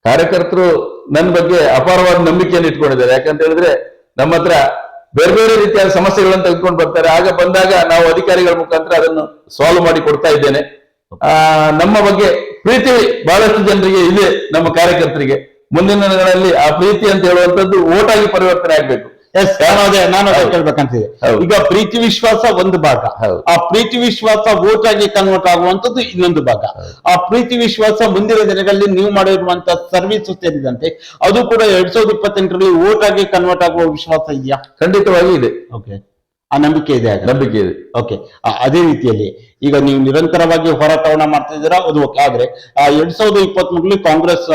ಕಾರ್ಯಕರ್ತರು ನನ್ನ ಬಗ್ಗೆ ಅಪಾರವಾದ ನಂಬಿಕೆಯನ್ನು ಇಟ್ಕೊಂಡಿದ್ದಾರೆ. ಯಾಕಂತ ಹೇಳಿದ್ರೆ ನಮ್ಮ ಹತ್ರ ಬೇರೆ ಬೇರೆ ರೀತಿಯಾದ ಸಮಸ್ಯೆಗಳನ್ನು ತೆಗೆದುಕೊಂಡು ಬರ್ತಾರೆ. ಆಗ ಬಂದಾಗ ನಾವು ಅಧಿಕಾರಿಗಳ ಮುಖಾಂತರ ಅದನ್ನು ಸಾಲ್ವ್ ಮಾಡಿ ಕೊಡ್ತಾ ಇದ್ದೇನೆ. ನಮ್ಮ ಬಗ್ಗೆ ಪ್ರೀತಿ ಬಹಳಷ್ಟು ಜನರಿಗೆ ಇದೆ, ನಮ್ಮ ಕಾರ್ಯಕರ್ತರಿಗೆ. ಮುಂದಿನ ದಿನಗಳಲ್ಲಿ ಆ ಪ್ರೀತಿ ಅಂತ ಹೇಳುವಂತದ್ದು ಓಟ್ ಆಗಿ ಪರಿವರ್ತನೆ ಆಗ್ಬೇಕು. ನಾನು ಅದೇ ಕೇಳ್ಬೇಕಂತಿದೆ. ಈಗ ಪ್ರೀತಿ ವಿಶ್ವಾಸ ಒಂದು ಭಾಗ, ಆ ಪ್ರೀತಿ ವಿಶ್ವಾಸ ವೋಟ್ ಆಗಿ ಕನ್ವರ್ಟ್ ಆಗುವಂತದ್ದು ಇನ್ನೊಂದು ಭಾಗ. ಆ ಪ್ರೀತಿ ವಿಶ್ವಾಸ ಮುಂದಿನ ದಿನಗಳಲ್ಲಿ ನೀವು ಮಾಡಿರುವಂತಹ ಸರ್ವಿಸ್ ಸೇರಿದಂತೆ ಅದು ಕೂಡ 2028ರಲ್ಲಿ ವೋಟ್ ಆಗಿ ಕನ್ವರ್ಟ್ ಆಗುವ ವಿಶ್ವಾಸ ಇದೆಯಾ? ಖಂಡಿತವಾಗಿ ಇದೆ. ಓಕೆ, ಆ ನಂಬಿಕೆ ಇದೆ. ನಂಬಿಕೆ ಇದೆ. ಓಕೆ, ಅದೇ ರೀತಿಯಲ್ಲಿ ಈಗ ನೀವು ನಿರಂತರವಾಗಿ ಹೋರಾಟವನ್ನ ಮಾಡ್ತಾ ಇದ್ದೀರಾ, ಅದು ಓಕೆ. ಆದ್ರೆ 2023ರಲ್ಲಿ ಕಾಂಗ್ರೆಸ್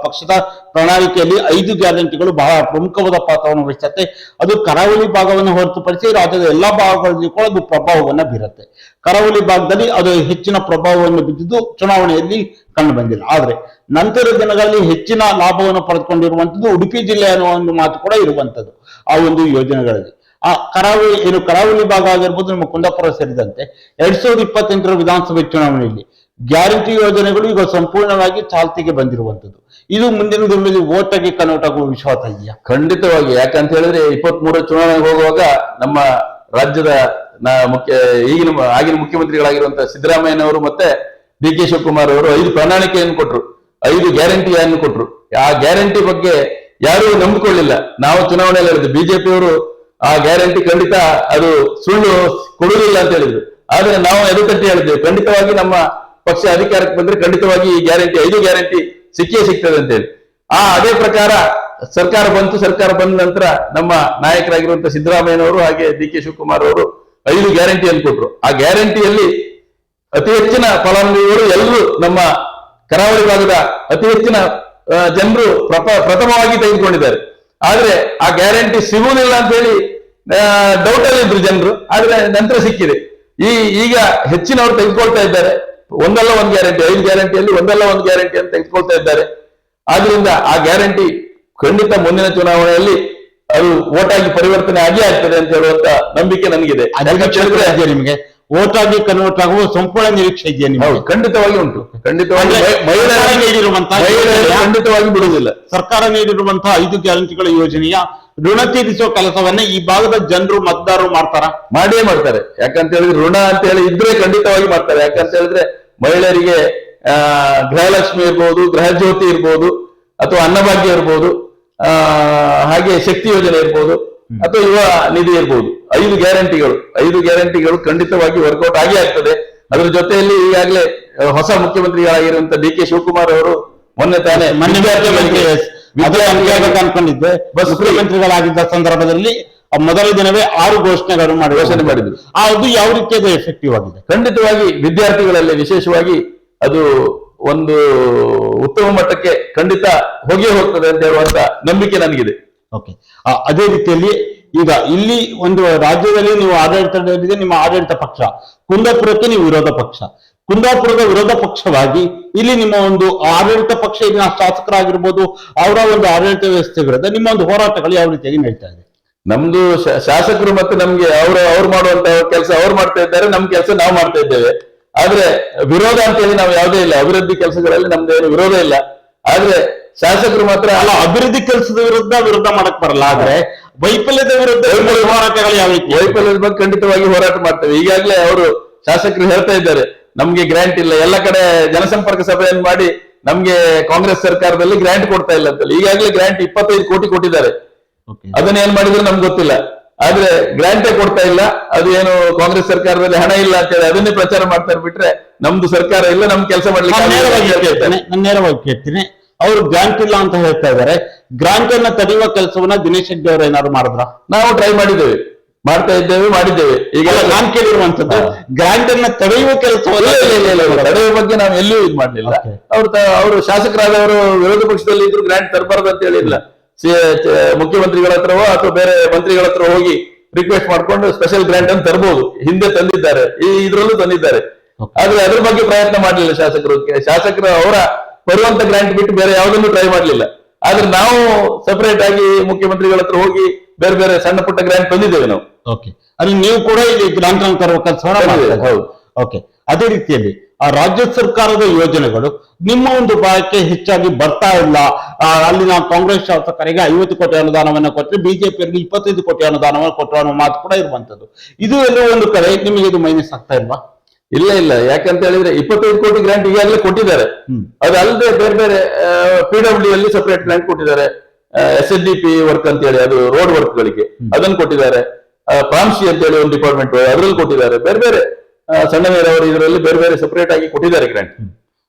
ಪಕ್ಷದ ಪ್ರಣಾಳಿಕೆಯಲ್ಲಿ 5 ಗ್ಯಾರಂಟಿಗಳು ಬಹಳ ಪ್ರಮುಖವಾದ ಪಾತ್ರವನ್ನು ವಹಿಸುತ್ತೆ. ಅದು ಕರಾವಳಿ ಭಾಗವನ್ನು ಹೊರತುಪಡಿಸಿ ರಾಜ್ಯದ ಎಲ್ಲಾ ಭಾಗಗಳಲ್ಲಿ ಕೂಡ ಅದು ಪ್ರಭಾವವನ್ನ ಬೀರುತ್ತೆ. ಕರಾವಳಿ ಭಾಗದಲ್ಲಿ ಅದು ಹೆಚ್ಚಿನ ಪ್ರಭಾವವನ್ನು ಬಿದ್ದಿದ್ದು ಚುನಾವಣೆಯಲ್ಲಿ ಕಂಡು ಬಂದಿಲ್ಲ. ಆದ್ರೆ ನಂತರದ ದಿನಗಳಲ್ಲಿ ಹೆಚ್ಚಿನ ಲಾಭವನ್ನು ಪಡೆದುಕೊಂಡಿರುವಂತದ್ದು ಉಡುಪಿ ಜಿಲ್ಲೆ ಅನ್ನುವ ಒಂದು ಮಾತು ಕೂಡ ಇರುವಂತದ್ದು ಆ ಒಂದು ಯೋಜನೆಗಳಲ್ಲಿ. ಆ ಕರಾವಳಿ ಭಾಗ ಆಗಿರ್ಬೋದು, ನಮ್ಮ ಕುಂದಾಪುರ ಸೇರಿದಂತೆ 2028ರ ವಿಧಾನಸಭೆ ಚುನಾವಣೆಯಲ್ಲಿ ಗ್ಯಾರಂಟಿ ಯೋಜನೆಗಳು ಈಗ ಸಂಪೂರ್ಣವಾಗಿ ಚಾಲ್ತಿಗೆ ಬಂದಿರುವಂತದ್ದು. ಇದು ಮುಂದಿನ ದಿನಗಳಲ್ಲಿ ವೋಟ್ ಆಗಿ ಕನ್ವರ್ಟ್ ಆಗುವ ವಿಶ್ವಾಸ ಇದೆಯಾ? ಖಂಡಿತವಾಗಿ. ಯಾಕಂತ ಹೇಳಿದ್ರೆ 23ರ ಚುನಾವಣೆಗೆ ಹೋಗುವಾಗ ನಮ್ಮ ರಾಜ್ಯದ ಆಗಿನ ಮುಖ್ಯಮಂತ್ರಿಗಳಾಗಿರುವಂತಹ ಸಿದ್ದರಾಮಯ್ಯನವರು ಮತ್ತೆ DK ಶಿವಕುಮಾರ್ ಅವರು 5 ಪ್ರಣಾಳಿಕೆಯನ್ನು ಕೊಟ್ಟರು, 5 ಗ್ಯಾರಂಟಿಯನ್ನು ಕೊಟ್ಟರು. ಆ ಗ್ಯಾರಂಟಿ ಬಗ್ಗೆ ಯಾರು ನಂಬಿಕೊಳ್ಳಿಲ್ಲ. ನಾವು ಚುನಾವಣೆಯಲ್ಲಿ ಹೇಳಿದ್ವಿ, ಬಿಜೆಪಿಯವರು ಆ ಗ್ಯಾರಂಟಿ ಖಂಡಿತ ಅದು ಸುಳ್ಳು ಕೊಡುವುದಿಲ್ಲ ಅಂತ ಹೇಳಿದ್ರು. ಆದ್ರೆ ನಾವು ಎದುರುತಟ್ಟಿ ಹೇಳಿದ್ದೇವೆ, ಖಂಡಿತವಾಗಿ ನಮ್ಮ ಪಕ್ಷ ಅಧಿಕಾರಕ್ಕೆ ಬಂದ್ರೆ ಖಂಡಿತವಾಗಿ ಈ ಗ್ಯಾರಂಟಿ 5 ಗ್ಯಾರಂಟಿ ಸಿಕ್ಕೇ ಸಿಗ್ತದೆ ಅಂತ ಹೇಳಿ. ಅದೇ ಪ್ರಕಾರ ಸರ್ಕಾರ ಬಂತು. ಸರ್ಕಾರ ಬಂದ ನಂತರ ನಮ್ಮ ನಾಯಕರಾಗಿರುವಂತಹ ಸಿದ್ದರಾಮಯ್ಯನವರು ಹಾಗೆ DK ಶಿವಕುಮಾರ್ ಅವರು 5 ಗ್ಯಾರಂಟಿಯನ್ನು ಕೊಟ್ಟರು. ಆ ಗ್ಯಾರಂಟಿಯಲ್ಲಿ ಅತಿ ಹೆಚ್ಚಿನ ಫಲಾನುಭವಿಗಳು ಎಲ್ಲರೂ ನಮ್ಮ ಕರಾವಳಿ ಭಾಗದ ಅತಿ ಹೆಚ್ಚಿನ ಜನರು ಪ್ರಥಮವಾಗಿ ತೆಗೆದುಕೊಂಡಿದ್ದಾರೆ. ಆದ್ರೆ ಆ ಗ್ಯಾರಂಟಿ ಸಿಗುವುದಿಲ್ಲ ಅಂತ ಹೇಳಿ ಡೌಟ್ ಅಲ್ಲಿ ಇದ್ರು ಜನರು. ಆದ್ರೆ ನಂತರ ಸಿಕ್ಕಿದೆ. ಈಗ ಹೆಚ್ಚಿನವರು ತೆಗೆದುಕೊಳ್ತಾ ಇದ್ದಾರೆ. ಒಂದಲ್ಲ ಒಂದು ಗ್ಯಾರಂಟಿ, 5 ಗ್ಯಾರಂಟಿಯಲ್ಲಿ ಒಂದಲ್ಲ ಒಂದು ಗ್ಯಾರಂಟಿ ಅಂತ ತೆಗೆದುಕೊಳ್ತಾ ಇದ್ದಾರೆ. ಆದ್ರಿಂದ ಆ ಗ್ಯಾರಂಟಿ ಖಂಡಿತ ಮುಂದಿನ ಚುನಾವಣೆಯಲ್ಲಿ ಅದು ವೋಟ್ ಆಗಿ ಪರಿವರ್ತನೆ ಆಗ್ತದೆ ಅಂತ ಹೇಳುವಂತ ನಂಬಿಕೆ ನನಗಿದೆ. ನಿಮಗೆ ವೋಟ್ ಆಗಿ ಕನ್ವರ್ಟ್ ಆಗುವ ಸಂಪೂರ್ಣ ನಿರೀಕ್ಷೆ ಇದೆಯಾ ನಿಮಗೆ? ಖಂಡಿತವಾಗಿ ಉಂಟು. ಖಂಡಿತವಾಗಿ ಖಂಡಿತವಾಗಿ ಬಿಡುವುದಿಲ್ಲ. ಸರ್ಕಾರ ನೀಡಿರುವಂತಹ 5 ಗ್ಯಾರಂಟಿಗಳ ಯೋಜನೆಯ ಋಣ ತೀರಿಸುವ ಕೆಲಸವನ್ನೇ ಈ ಭಾಗದ ಜನರು ಮತದಾರರು ಮಾಡೇ ಮಾಡ್ತಾರೆ. ಯಾಕಂತ ಹೇಳಿದ್ರೆ ಋಣ ಅಂತ ಹೇಳಿ ಇದ್ರೆ ಖಂಡಿತವಾಗಿ ಮಾಡ್ತಾರೆ. ಯಾಕಂತ ಹೇಳಿದ್ರೆ ಮಹಿಳೆಯರಿಗೆ ಗೃಹಲಕ್ಷ್ಮಿ ಇರ್ಬೋದು, ಗೃಹ ಜ್ಯೋತಿ ಇರ್ಬೋದು, ಅಥವಾ ಅನ್ನಭಾಗ್ಯ ಇರ್ಬೋದು, ಹಾಗೆ ಶಕ್ತಿ ಯೋಜನೆ ಇರ್ಬೋದು, ಅಥವಾ ಯುವ ನಿಧಿ ಇರ್ಬೋದು. 5 ಗ್ಯಾರಂಟಿಗಳು ಖಂಡಿತವಾಗಿ ವರ್ಕೌಟ್ ಆಗ್ತದೆ. ಅದರ ಜೊತೆಯಲ್ಲಿ ಈಗಾಗಲೇ ಹೊಸ ಮುಖ್ಯಮಂತ್ರಿಗಳಾಗಿರುವಂತಹ DK ಶಿವಕುಮಾರ್ ಅವರು ಮೊನ್ನೆ ತಾನೇ ಅನ್ಕೊಂಡಿದ್ದೆ, ಮುಖ್ಯಮಂತ್ರಿಗಳಾಗಿದ್ದ ಸಂದರ್ಭದಲ್ಲಿ ಮೊದಲ ದಿನವೇ 6 ಘೋಷಣೆ ಮಾಡಿದ್ರು. ಅದು ಯಾವ ರೀತಿಯಾದ ಎಫೆಕ್ಟಿವ್ ಆಗಿದೆ? ಖಂಡಿತವಾಗಿ ವಿದ್ಯಾರ್ಥಿಗಳಲ್ಲಿ ವಿಶೇಷವಾಗಿ ಅದು ಒಂದು ಉತ್ತಮ ಮಟ್ಟಕ್ಕೆ ಖಂಡಿತ ಹೋಗ್ತದೆ ಅಂತ ಹೇಳುವಂತ ನಂಬಿಕೆ ನನಗಿದೆ. ಓಕೆ, ಅದೇ ರೀತಿಯಲ್ಲಿ ಈಗ ಇಲ್ಲಿ ಒಂದು ರಾಜ್ಯದಲ್ಲಿ ನೀವು ಆಡಳಿತದಲ್ಲಿದೆ, ನಿಮ್ಮ ಆಡಳಿತ ಪಕ್ಷ, ಕುಂದಾಪುರಕ್ಕೆ ನೀವು ವಿರೋಧ ಪಕ್ಷ. ಕುಂದಾಪುರದ ವಿರೋಧ ಪಕ್ಷವಾಗಿ ಇಲ್ಲಿ ನಿಮ್ಮ ಒಂದು ಆಡಳಿತ ಪಕ್ಷ, ಇಲ್ಲಿನ ಶಾಸಕರಾಗಿರ್ಬೋದು, ಅವರ ಒಂದು ಆಡಳಿತ ವ್ಯವಸ್ಥೆ ವಿರುದ್ಧ ನಿಮ್ಮ ಒಂದು ಹೋರಾಟಗಳು ಯಾವ ರೀತಿಯಾಗಿ ನಡೀತಾ ಇದೆ? ನಮ್ದು ಶಾಸಕರು ಮತ್ತೆ ನಮ್ಗೆ ಅವ್ರು ಮಾಡುವಂತ ಕೆಲಸ ಅವ್ರು ಮಾಡ್ತಾ ಇದ್ದಾರೆ, ನಮ್ ಕೆಲಸ ನಾವು ಮಾಡ್ತಾ ಇದ್ದೇವೆ. ಆದ್ರೆ ವಿರೋಧ ಅಂತ ಹೇಳಿ ನಾವು ಯಾವುದೇ ಇಲ್ಲ. ಅಭಿವೃದ್ಧಿ ಕೆಲಸಗಳಲ್ಲಿ ನಮ್ದೇನು ವಿರೋಧ ಇಲ್ಲ. ಆದ್ರೆ ಶಾಸಕರು ಮಾತ್ರ ಅಲ್ಲ, ಅಭಿವೃದ್ಧಿ ಕೆಲಸದ ವಿರುದ್ಧ ಮಾಡಕ್ ಬರಲ್ಲ, ಆದ್ರೆ ವೈಫಲ್ಯದ ವಿರುದ್ಧ ಹೋರಾಟಗಳು ಯಾವ ರೀತಿ? ವೈಫಲ್ಯದ ಬಗ್ಗೆ ಖಂಡಿತವಾಗಿ ಹೋರಾಟ ಮಾಡ್ತೇವೆ. ಈಗಾಗಲೇ ಅವರು ಶಾಸಕರು ಹೇಳ್ತಾ ಇದ್ದಾರೆ, ನಮ್ಗೆ ಗ್ರಾಂಟ್ ಇಲ್ಲ. ಎಲ್ಲ ಕಡೆ ಜನಸಂಪರ್ಕ ಸಭೆಯನ್ನು ಮಾಡಿ ನಮ್ಗೆ ಕಾಂಗ್ರೆಸ್ ಸರ್ಕಾರದಲ್ಲಿ ಗ್ರಾಂಟ್ ಕೊಡ್ತಾ ಇಲ್ಲ ಅಂತೇಳಿ. ಈಗಾಗಲೇ ಗ್ರಾಂಟ್ 25 ಕೋಟಿ ಕೊಟ್ಟಿದ್ದಾರೆ. ಅದನ್ನ ಏನ್ ಮಾಡಿದ್ರು ನಮ್ಗೆ ಗೊತ್ತಿಲ್ಲ. ಆದ್ರೆ ಗ್ರಾಂಟೇ ಕೊಡ್ತಾ ಇಲ್ಲ. ಅದು ಏನು ಕಾಂಗ್ರೆಸ್ ಸರ್ಕಾರದಲ್ಲಿ ಹಣ ಇಲ್ಲ ಅಂತ ಹೇಳಿ ಅದನ್ನೇ ಪ್ರಚಾರ ಮಾಡ್ತಾರೆ ಬಿಟ್ರೆ ನಮ್ದು ಸರ್ಕಾರ ಇಲ್ಲ, ನಮ್ ಕೆಲಸ ಮಾಡ್ಲಿಕ್ಕೆ ನಾನು ನೇರವಾಗಿ ಕೇಳ್ತೀನಿ. ಅವರು ಗ್ರಾಂಟ್ ಇಲ್ಲ ಅಂತ ಹೇಳ್ತಾ ಇದ್ದಾರೆ. ಗ್ರಾಂಟ್ ಅನ್ನ ತಡೆಯುವ ಕೆಲಸವನ್ನ ದಿನೇಶ್ ಶೆಟ್ಟಿ ಅವರು ಏನಾದ್ರು ಮಾಡಿದ್ರ? ನಾವು ಟ್ರೈ ಮಾಡಿದ್ದೇವೆ, ಮಾಡ್ತಾ ಇದ್ದೇವೆ, ಮಾಡಿದ್ದೇವೆ. ಈಗ ನಾನ್ ಕೇಳಿರುವಂತದ್ದು ಗ್ರಾಂಟ್ ಅನ್ನ ತಡೆಯುವ ಕೆಲಸವನ್ನ ತಡೆಯುವ ಬಗ್ಗೆ ನಾವು ಎಲ್ಲಿಯೂ ಇದು ಮಾಡ್ಲಿಲ್ಲ. ಅವರು ಶಾಸಕರಾದವರು ವಿರೋಧ ಪಕ್ಷದಲ್ಲಿ ಇದ್ರು ಗ್ರಾಂಟ್ ತರಬಾರದು ಅಂತ ಹೇಳಿಲ್ಲ. ಮುಖ್ಯಮಂತ್ರಿಗಳ ಹತ್ರವೋ ಅಥವಾ ಬೇರೆ ಮಂತ್ರಿಗಳ ಹತ್ರ ಹೋಗಿ ರಿಕ್ವೆಸ್ಟ್ ಮಾಡ್ಕೊಂಡು ಸ್ಪೆಷಲ್ ಗ್ರಾಂಟ್ ಅನ್ನು ತರಬಹುದು. ಹಿಂದೆ ತಂದಿದ್ದಾರೆ, ಇದ್ರಲ್ಲೂ ತಂದಿದ್ದಾರೆ. ಆದ್ರೆ ಅದ್ರ ಬಗ್ಗೆ ಪ್ರಯತ್ನ ಮಾಡಲಿಲ್ಲ ಶಾಸಕರು ಅವರ ಬರುವಂತ ಗ್ರಾಂಟ್ ಬಿಟ್ಟು ಬೇರೆ ಯಾವುದನ್ನು ಟ್ರೈ ಮಾಡಲಿಲ್ಲ. ಆದ್ರೆ ನಾವು ಸಪರೇಟ್ ಆಗಿ ಮುಖ್ಯಮಂತ್ರಿಗಳ ಹತ್ರ ಹೋಗಿ ಬೇರೆ ಬೇರೆ ಸಣ್ಣ ಪುಟ್ಟ ಗ್ರಾಂಟ್ ತಂದಿದ್ದೇವೆ ನಾವು. ಓಕೆ, ಅಲ್ಲಿ ನೀವು ಕೂಡ ಇಲ್ಲಿ ಗ್ರಾಂಟ್ ಅನ್ನು ತರುವ ಕೆಲಸ. ಹೌದು. ಓಕೆ, ಅದೇ ರೀತಿಯಲ್ಲಿ ಆ ರಾಜ್ಯ ಸರ್ಕಾರದ ಯೋಜನೆಗಳು ನಿಮ್ಮ ಒಂದು ಭಾಗಕ್ಕೆ ಹೆಚ್ಚಾಗಿ ಬರ್ತಾ ಇಲ್ಲ. ಅಲ್ಲಿನ ಕಾಂಗ್ರೆಸ್ ಶಾಸಕರಿಗೆ 50 ಕೋಟಿ ಅನುದಾನವನ್ನು ಕೊಟ್ಟರೆ ಬಿಜೆಪಿಯವರಿಗೆ 25 ಕೋಟಿ ಅನುದಾನವನ್ನು ಕೊಟ್ಟರು ಅನ್ನೋ ಮಾತು ಕೂಡ ಇರುವಂತದ್ದು. ಇದು ಎಲ್ಲೋ ಒಂದು ಕಡೆ ನಿಮಗೆ ಇದು ಮೈನಸ್ ಆಗ್ತಾ ಇಲ್ವಾ? ಇಲ್ಲ, ಯಾಕಂತ ಹೇಳಿದ್ರೆ 25 ಕೋಟಿ ಗ್ರಾಂಟ್ ಈಗಾಗಲೇ ಕೊಟ್ಟಿದ್ದಾರೆ. ಅದು ಅಲ್ಲದೆ ಬೇರೆ ಬೇರೆ PWD ಅಲ್ಲಿ ಸಪರೇಟ್ ಗ್ರಾಂಟ್ ಕೊಟ್ಟಿದ್ದಾರೆ. SNDP ವರ್ಕ್ ಅಂತ ಹೇಳಿ ಅದು ರೋಡ್ ವರ್ಕ್ ಗಳಿಗೆ ಅದನ್ನು ಕೊಟ್ಟಿದ್ದಾರೆ. ಪ್ರಾಂಶಿ ಅಂತ ಹೇಳಿ ಒಂದು ಡಿಪಾರ್ಟ್ಮೆಂಟ್ ಅದರಲ್ಲಿ ಕೊಟ್ಟಿದ್ದಾರೆ. ಬೇರೆ ಬೇರೆ ಸಣ್ಣ ನೀರಾವರಿ ಇದರಲ್ಲಿ ಬೇರೆ ಬೇರೆ ಸಪರೇಟ್ ಆಗಿ ಕೊಟ್ಟಿದ್ದಾರೆ ಗ್ರಾಂಟ್.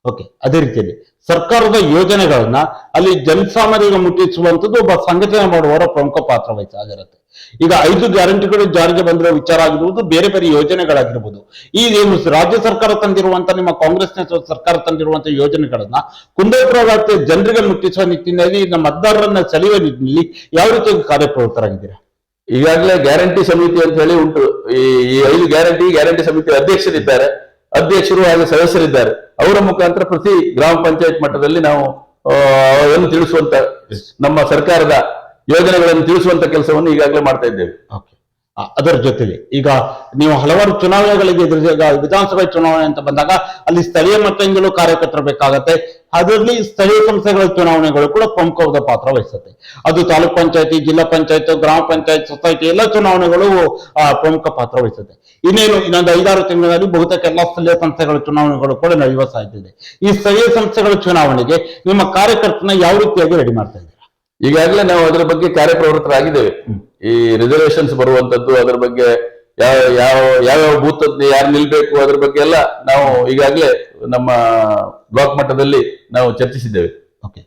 ಓಕೆ, ಅದೇ ರೀತಿಯಲ್ಲಿ ಸರ್ಕಾರದ ಯೋಜನೆಗಳನ್ನ ಅಲ್ಲಿ ಜನಸಾಮಾನ್ಯರಿಗೆ ಮುಟ್ಟಿಸುವಂತದ್ದು ಒಬ್ಬ ಸಂಘಟನೆ ಮಾಡುವವರ ಪ್ರಮುಖ ಪಾತ್ರ ವಹಿಸಾಗಿರುತ್ತೆ. ಈಗ 5 ಗ್ಯಾರಂಟಿಗಳು ಜಾರಿಗೆ ಬಂದಿರೋ ವಿಚಾರ ಆಗಿರ್ಬೋದು, ಬೇರೆ ಬೇರೆ ಯೋಜನೆಗಳಾಗಿರ್ಬೋದು, ಈ ಏನು ರಾಜ್ಯ ಸರ್ಕಾರ ತಂದಿರುವಂತ ನಿಮ್ಮ ಕಾಂಗ್ರೆಸ್ ಸರ್ಕಾರ ತಂದಿರುವಂತಹ ಯೋಜನೆಗಳನ್ನ ಕುಂದಾಪುರ ವ್ಯಾಪ್ತಿಯ ಜನರಿಗೆ ಮುಟ್ಟಿಸುವ ನಿಟ್ಟಿನಲ್ಲಿ ನಮ್ಮ ಮತದಾರರನ್ನ ಸೆಳೆಯುವ ನಿಟ್ಟಿನಲ್ಲಿ ಯಾವ ರೀತಿ ಕಾರ್ಯಪ್ರವೃತ್ತರಾಗಿದ್ದೀರಾ? ಈಗಾಗಲೇ ಗ್ಯಾರಂಟಿ ಸಮಿತಿ ಅಂತ ಹೇಳಿ ಉಂಟು. ಈ 5 ಗ್ಯಾರಂಟಿ ಸಮಿತಿ ಅಧ್ಯಕ್ಷರಿದ್ದಾರೆ, ಅಧ್ಯಕ್ಷರು ಹಾಗೂ ಸದಸ್ಯರಿದ್ದಾರೆ. ಅವರ ಮುಖಾಂತರ ಪ್ರತಿ ಗ್ರಾಮ ಪಂಚಾಯತ್ ಮಟ್ಟದಲ್ಲಿ ನಾವು ಅದನ್ನು ತಿಳಿಸುವಂತ, ನಮ್ಮ ಸರ್ಕಾರದ ಯೋಜನೆಗಳನ್ನು ತಿಳಿಸುವಂತ ಕೆಲಸವನ್ನು ಈಗಾಗಲೇ ಮಾಡ್ತಾ ಇದ್ದೇವೆ. ಅದರ ಜೊತೆಗೆ ಈಗ ನೀವು ಹಲವಾರು ಚುನಾವಣೆಗಳಿಗೆ ಈಗ ವಿಧಾನಸಭೆ ಚುನಾವಣೆ ಅಂತ ಬಂದಾಗ ಅಲ್ಲಿ ಸ್ಥಳೀಯ ಮಟ್ಟದಿಂದಲೂ ಕಾರ್ಯಕರ್ತರು ಬೇಕಾಗತ್ತೆ. ಅದರಲ್ಲಿ ಸ್ಥಳೀಯ ಸಂಸ್ಥೆಗಳ ಚುನಾವಣೆಗಳು ಕೂಡ ಪ್ರಮುಖವಾದ ಪಾತ್ರ ವಹಿಸುತ್ತೆ. ಅದು ತಾಲೂಕ್ ಪಂಚಾಯತಿ, ಜಿಲ್ಲಾ ಪಂಚಾಯತ್, ಗ್ರಾಮ ಪಂಚಾಯತ್, ಸೊಸೈಟಿ ಎಲ್ಲ ಚುನಾವಣೆಗಳು ಪ್ರಮುಖ ಪಾತ್ರ ವಹಿಸುತ್ತೆ. ಇನ್ನೊಂದು 5-6 ತಿಂಗಳಲ್ಲಿ ಬಹುತೇಕ ಎಲ್ಲ ಸ್ಥಳೀಯ ಸಂಸ್ಥೆಗಳ ಚುನಾವಣೆಗಳು ಕೂಡ ನಡೆಯುವ ಸಾಧ್ಯತೆ ಇದೆ. ಈ ಸ್ಥಳೀಯ ಸಂಸ್ಥೆಗಳ ಚುನಾವಣೆಗೆ ನಿಮ್ಮ ಕಾರ್ಯಕರ್ತನ ಯಾವ ರೀತಿಯಾಗಿ ರೆಡಿ ಮಾಡ್ತಾ ಇದ್ದೀರಾ? ಈಗಾಗಲೇ ನಾವು ಅದರ ಬಗ್ಗೆ ಕಾರ್ಯಪ್ರವೃತ್ತರಾಗಿದ್ದೇವೆ. ಈ ರಿಸರ್ವೇಶನ್ಸ್ ಬರುವಂತದ್ದು, ಅದರ ಬಗ್ಗೆ ಯಾವ ಬೂತ್ ಯಾರು ನಿಲ್ಬೇಕು ಅದ್ರ ಬಗ್ಗೆ ಎಲ್ಲ ನಾವು ಈಗಾಗಲೇ ನಮ್ಮ ಬ್ಲಾಕ್ ಮಟ್ಟದಲ್ಲಿ ನಾವು ಚರ್ಚಿಸಿದ್ದೇವೆ. ಓಕೆ,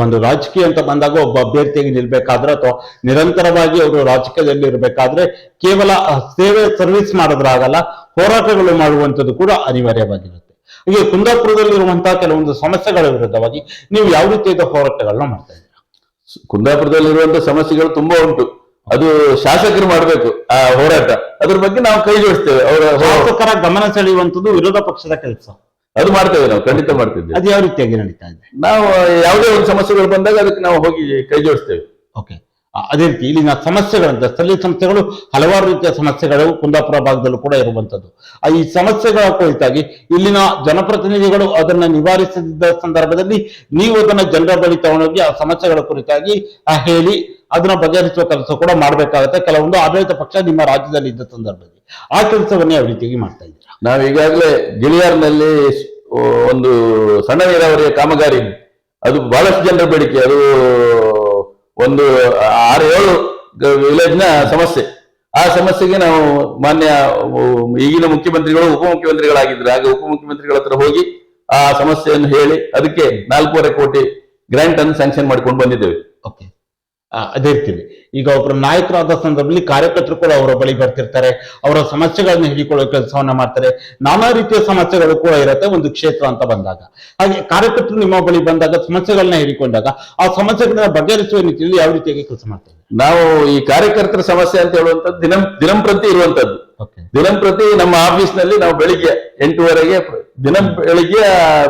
ಒಂದು ರಾಜಕೀಯ ಅಂತ ಬಂದಾಗ ಒಬ್ಬ ಅಭ್ಯರ್ಥಿಯಾಗಿ ನಿಲ್ಬೇಕಾದ್ರೆ ಅಥವಾ ನಿರಂತರವಾಗಿ ಅವರು ರಾಜಕೀಯದಲ್ಲಿ ಇರಬೇಕಾದ್ರೆ ಕೇವಲ ಸೇವೆ ಸರ್ವಿಸ್ ಮಾಡೋದ್ರಾಗಲ್ಲ, ಹೋರಾಟಗಳು ಮಾಡುವಂಥದ್ದು ಕೂಡ ಅನಿವಾರ್ಯವಾಗಿರುತ್ತೆ. ಈಗ ಕುಂದಾಪುರದಲ್ಲಿರುವಂತಹ ಕೆಲವೊಂದು ಸಮಸ್ಯೆಗಳ ವಿರುದ್ಧವಾಗಿ ನೀವು ಯಾವ ರೀತಿಯಾದ ಹೋರಾಟಗಳನ್ನ ಮಾಡ್ತಾ ಇದ್ದೀರಾ? ಕುಂದಾಪುರದಲ್ಲಿರುವಂತಹ ಸಮಸ್ಯೆಗಳು ತುಂಬಾ ಉಂಟು. ಅದು ಶಾಸಕರು ಮಾಡಬೇಕು ಆ ಹೋರಾಟ. ಅದ್ರ ಬಗ್ಗೆ ನಾವು ಕೈ ಜೋಡಿಸ್ತೇವೆ. ಅವರ ಶಾಸಕರ ಗಮನ ಸೆಳೆಯುವಂಥದ್ದು ವಿರೋಧ ಪಕ್ಷದ ಕೆಲಸ. ಅದು ಮಾಡ್ತೇವೆ, ನಾವು ಖಂಡಿತ ಮಾಡ್ತಿದ್ದೇವೆ. ಅದು ಯಾವ ರೀತಿಯಾಗಿ ನಡೀತಾ ಇದೆ? ನಾವು ಯಾವುದೇ ಒಂದು ಸಮಸ್ಯೆಗಳು ಬಂದಾಗ ಅದಕ್ಕೆ ನಾವು ಹೋಗಿ ಕೈ ಜೋಡಿಸ್ತೇವೆ. ಓಕೆ, ಅದೇ ರೀತಿ ಇಲ್ಲಿನ ಸಮಸ್ಯೆಗಳಂತ ಸ್ಥಳೀಯ ಸಂಸ್ಥೆಗಳು ಹಲವಾರು ರೀತಿಯ ಸಮಸ್ಯೆಗಳು ಕುಂದಾಪುರ ಭಾಗದಲ್ಲೂ ಕೂಡ ಇರುವಂತದ್ದು. ಈ ಸಮಸ್ಯೆಗಳ ಕುರಿತಾಗಿ ಇಲ್ಲಿನ ಜನಪ್ರತಿನಿಧಿಗಳು ಅದನ್ನ ನಿವಾರಿಸಿದ ಸಂದರ್ಭದಲ್ಲಿ ನೀವು ಅದನ್ನ ಜನರ ಬಳಿ ತಗೊಂಡೋಗಿ ಆ ಸಮಸ್ಯೆಗಳ ಕುರಿತಾಗಿ ಹೇಳಿ ಅದನ್ನ ಬಗೆಹರಿಸುವ ಕೆಲಸ ಕೂಡ ಮಾಡ್ಬೇಕಾಗತ್ತೆ. ಕೆಲವೊಂದು ಆಡಳಿತ ಪಕ್ಷ ನಿಮ್ಮ ರಾಜ್ಯದಲ್ಲಿ ಇದ್ದ ಸಂದರ್ಭದಲ್ಲಿ ಆ ಕೆಲಸವನ್ನೇ ಯಾವ ರೀತಿಯಾಗಿ ಮಾಡ್ತಾ ಇದ್ದೀರಾ? ನಾವು ಈಗಾಗಲೇ ಗಿಳಿಯಾರ್ನಲ್ಲಿ ಒಂದು ಸಣ್ಣ ನೀರಾವರಿಯ ಕಾಮಗಾರಿ, ಅದು ಬಹಳಷ್ಟು ಜನರ ಬೇಡಿಕೆ. ಅದು ಒಂದು 6-7 ವಿಲೇಜ್ ನ ಸಮಸ್ಯೆ. ಆ ಸಮಸ್ಯೆಗೆ ನಾವು ಮಾನ್ಯ ಈಗಿನ ಮುಖ್ಯಮಂತ್ರಿಗಳು ಉಪಮುಖ್ಯಮಂತ್ರಿಗಳಾಗಿದ್ರು, ಆಗ ಉಪಮುಖ್ಯಮಂತ್ರಿಗಳ ಹತ್ರ ಹೋಗಿ ಆ ಸಮಸ್ಯೆಯನ್ನು ಹೇಳಿ ಅದಕ್ಕೆ 4.5 ಕೋಟಿ ಗ್ರಾಂಟ್ ಅನ್ನು ಸ್ಯಾಂಕ್ಷನ್ ಮಾಡಿಕೊಂಡು ಬಂದಿದ್ದೇವೆ. ಓಕೆ, ಅದೇ ರೀತಿಯಲ್ಲಿ ಈಗ ಒಬ್ಬರು ನಾಯಕರಾದ ಸಂದರ್ಭದಲ್ಲಿ ಕಾರ್ಯಕರ್ತರು ಕೂಡ ಅವರ ಬಳಿ ಬರ್ತಿರ್ತಾರೆ, ಅವರ ಸಮಸ್ಯೆಗಳನ್ನ ಹಿಡಿಕೊಳ್ಳೋ ಕೆಲಸವನ್ನ ಮಾಡ್ತಾರೆ. ನಾನಾ ರೀತಿಯ ಸಮಸ್ಯೆಗಳು ಕೂಡ ಇರುತ್ತೆ ಒಂದು ಕ್ಷೇತ್ರ ಅಂತ ಬಂದಾಗ. ಹಾಗೆ ಕಾರ್ಯಕರ್ತರು ನಿಮ್ಮ ಬಳಿ ಬಂದಾಗ ಸಮಸ್ಯೆಗಳನ್ನ ಹಿಡಿಕೊಂಡಾಗ ಆ ಸಮಸ್ಯೆಗಳನ್ನ ಬಗೆಹರಿಸುವ ನಿಟ್ಟಿನಲ್ಲಿ ಯಾವ ರೀತಿಯಾಗಿ ಕೆಲಸ ಮಾಡ್ತಾರೆ? ನಾವು ಈ ಕಾರ್ಯಕರ್ತರ ಸಮಸ್ಯೆ ಅಂತ ಹೇಳುವಂತದ್ದು ದಿನಂಪ್ರತಿ ಇರುವಂತದ್ದು. ದಿನಂಪ್ರತಿ ನಮ್ಮ ಆಫೀಸ್ ನಲ್ಲಿ ನಾವು ಬೆಳಿಗ್ಗೆ 8:30ಗೆ ಬೆಳಿಗ್ಗೆ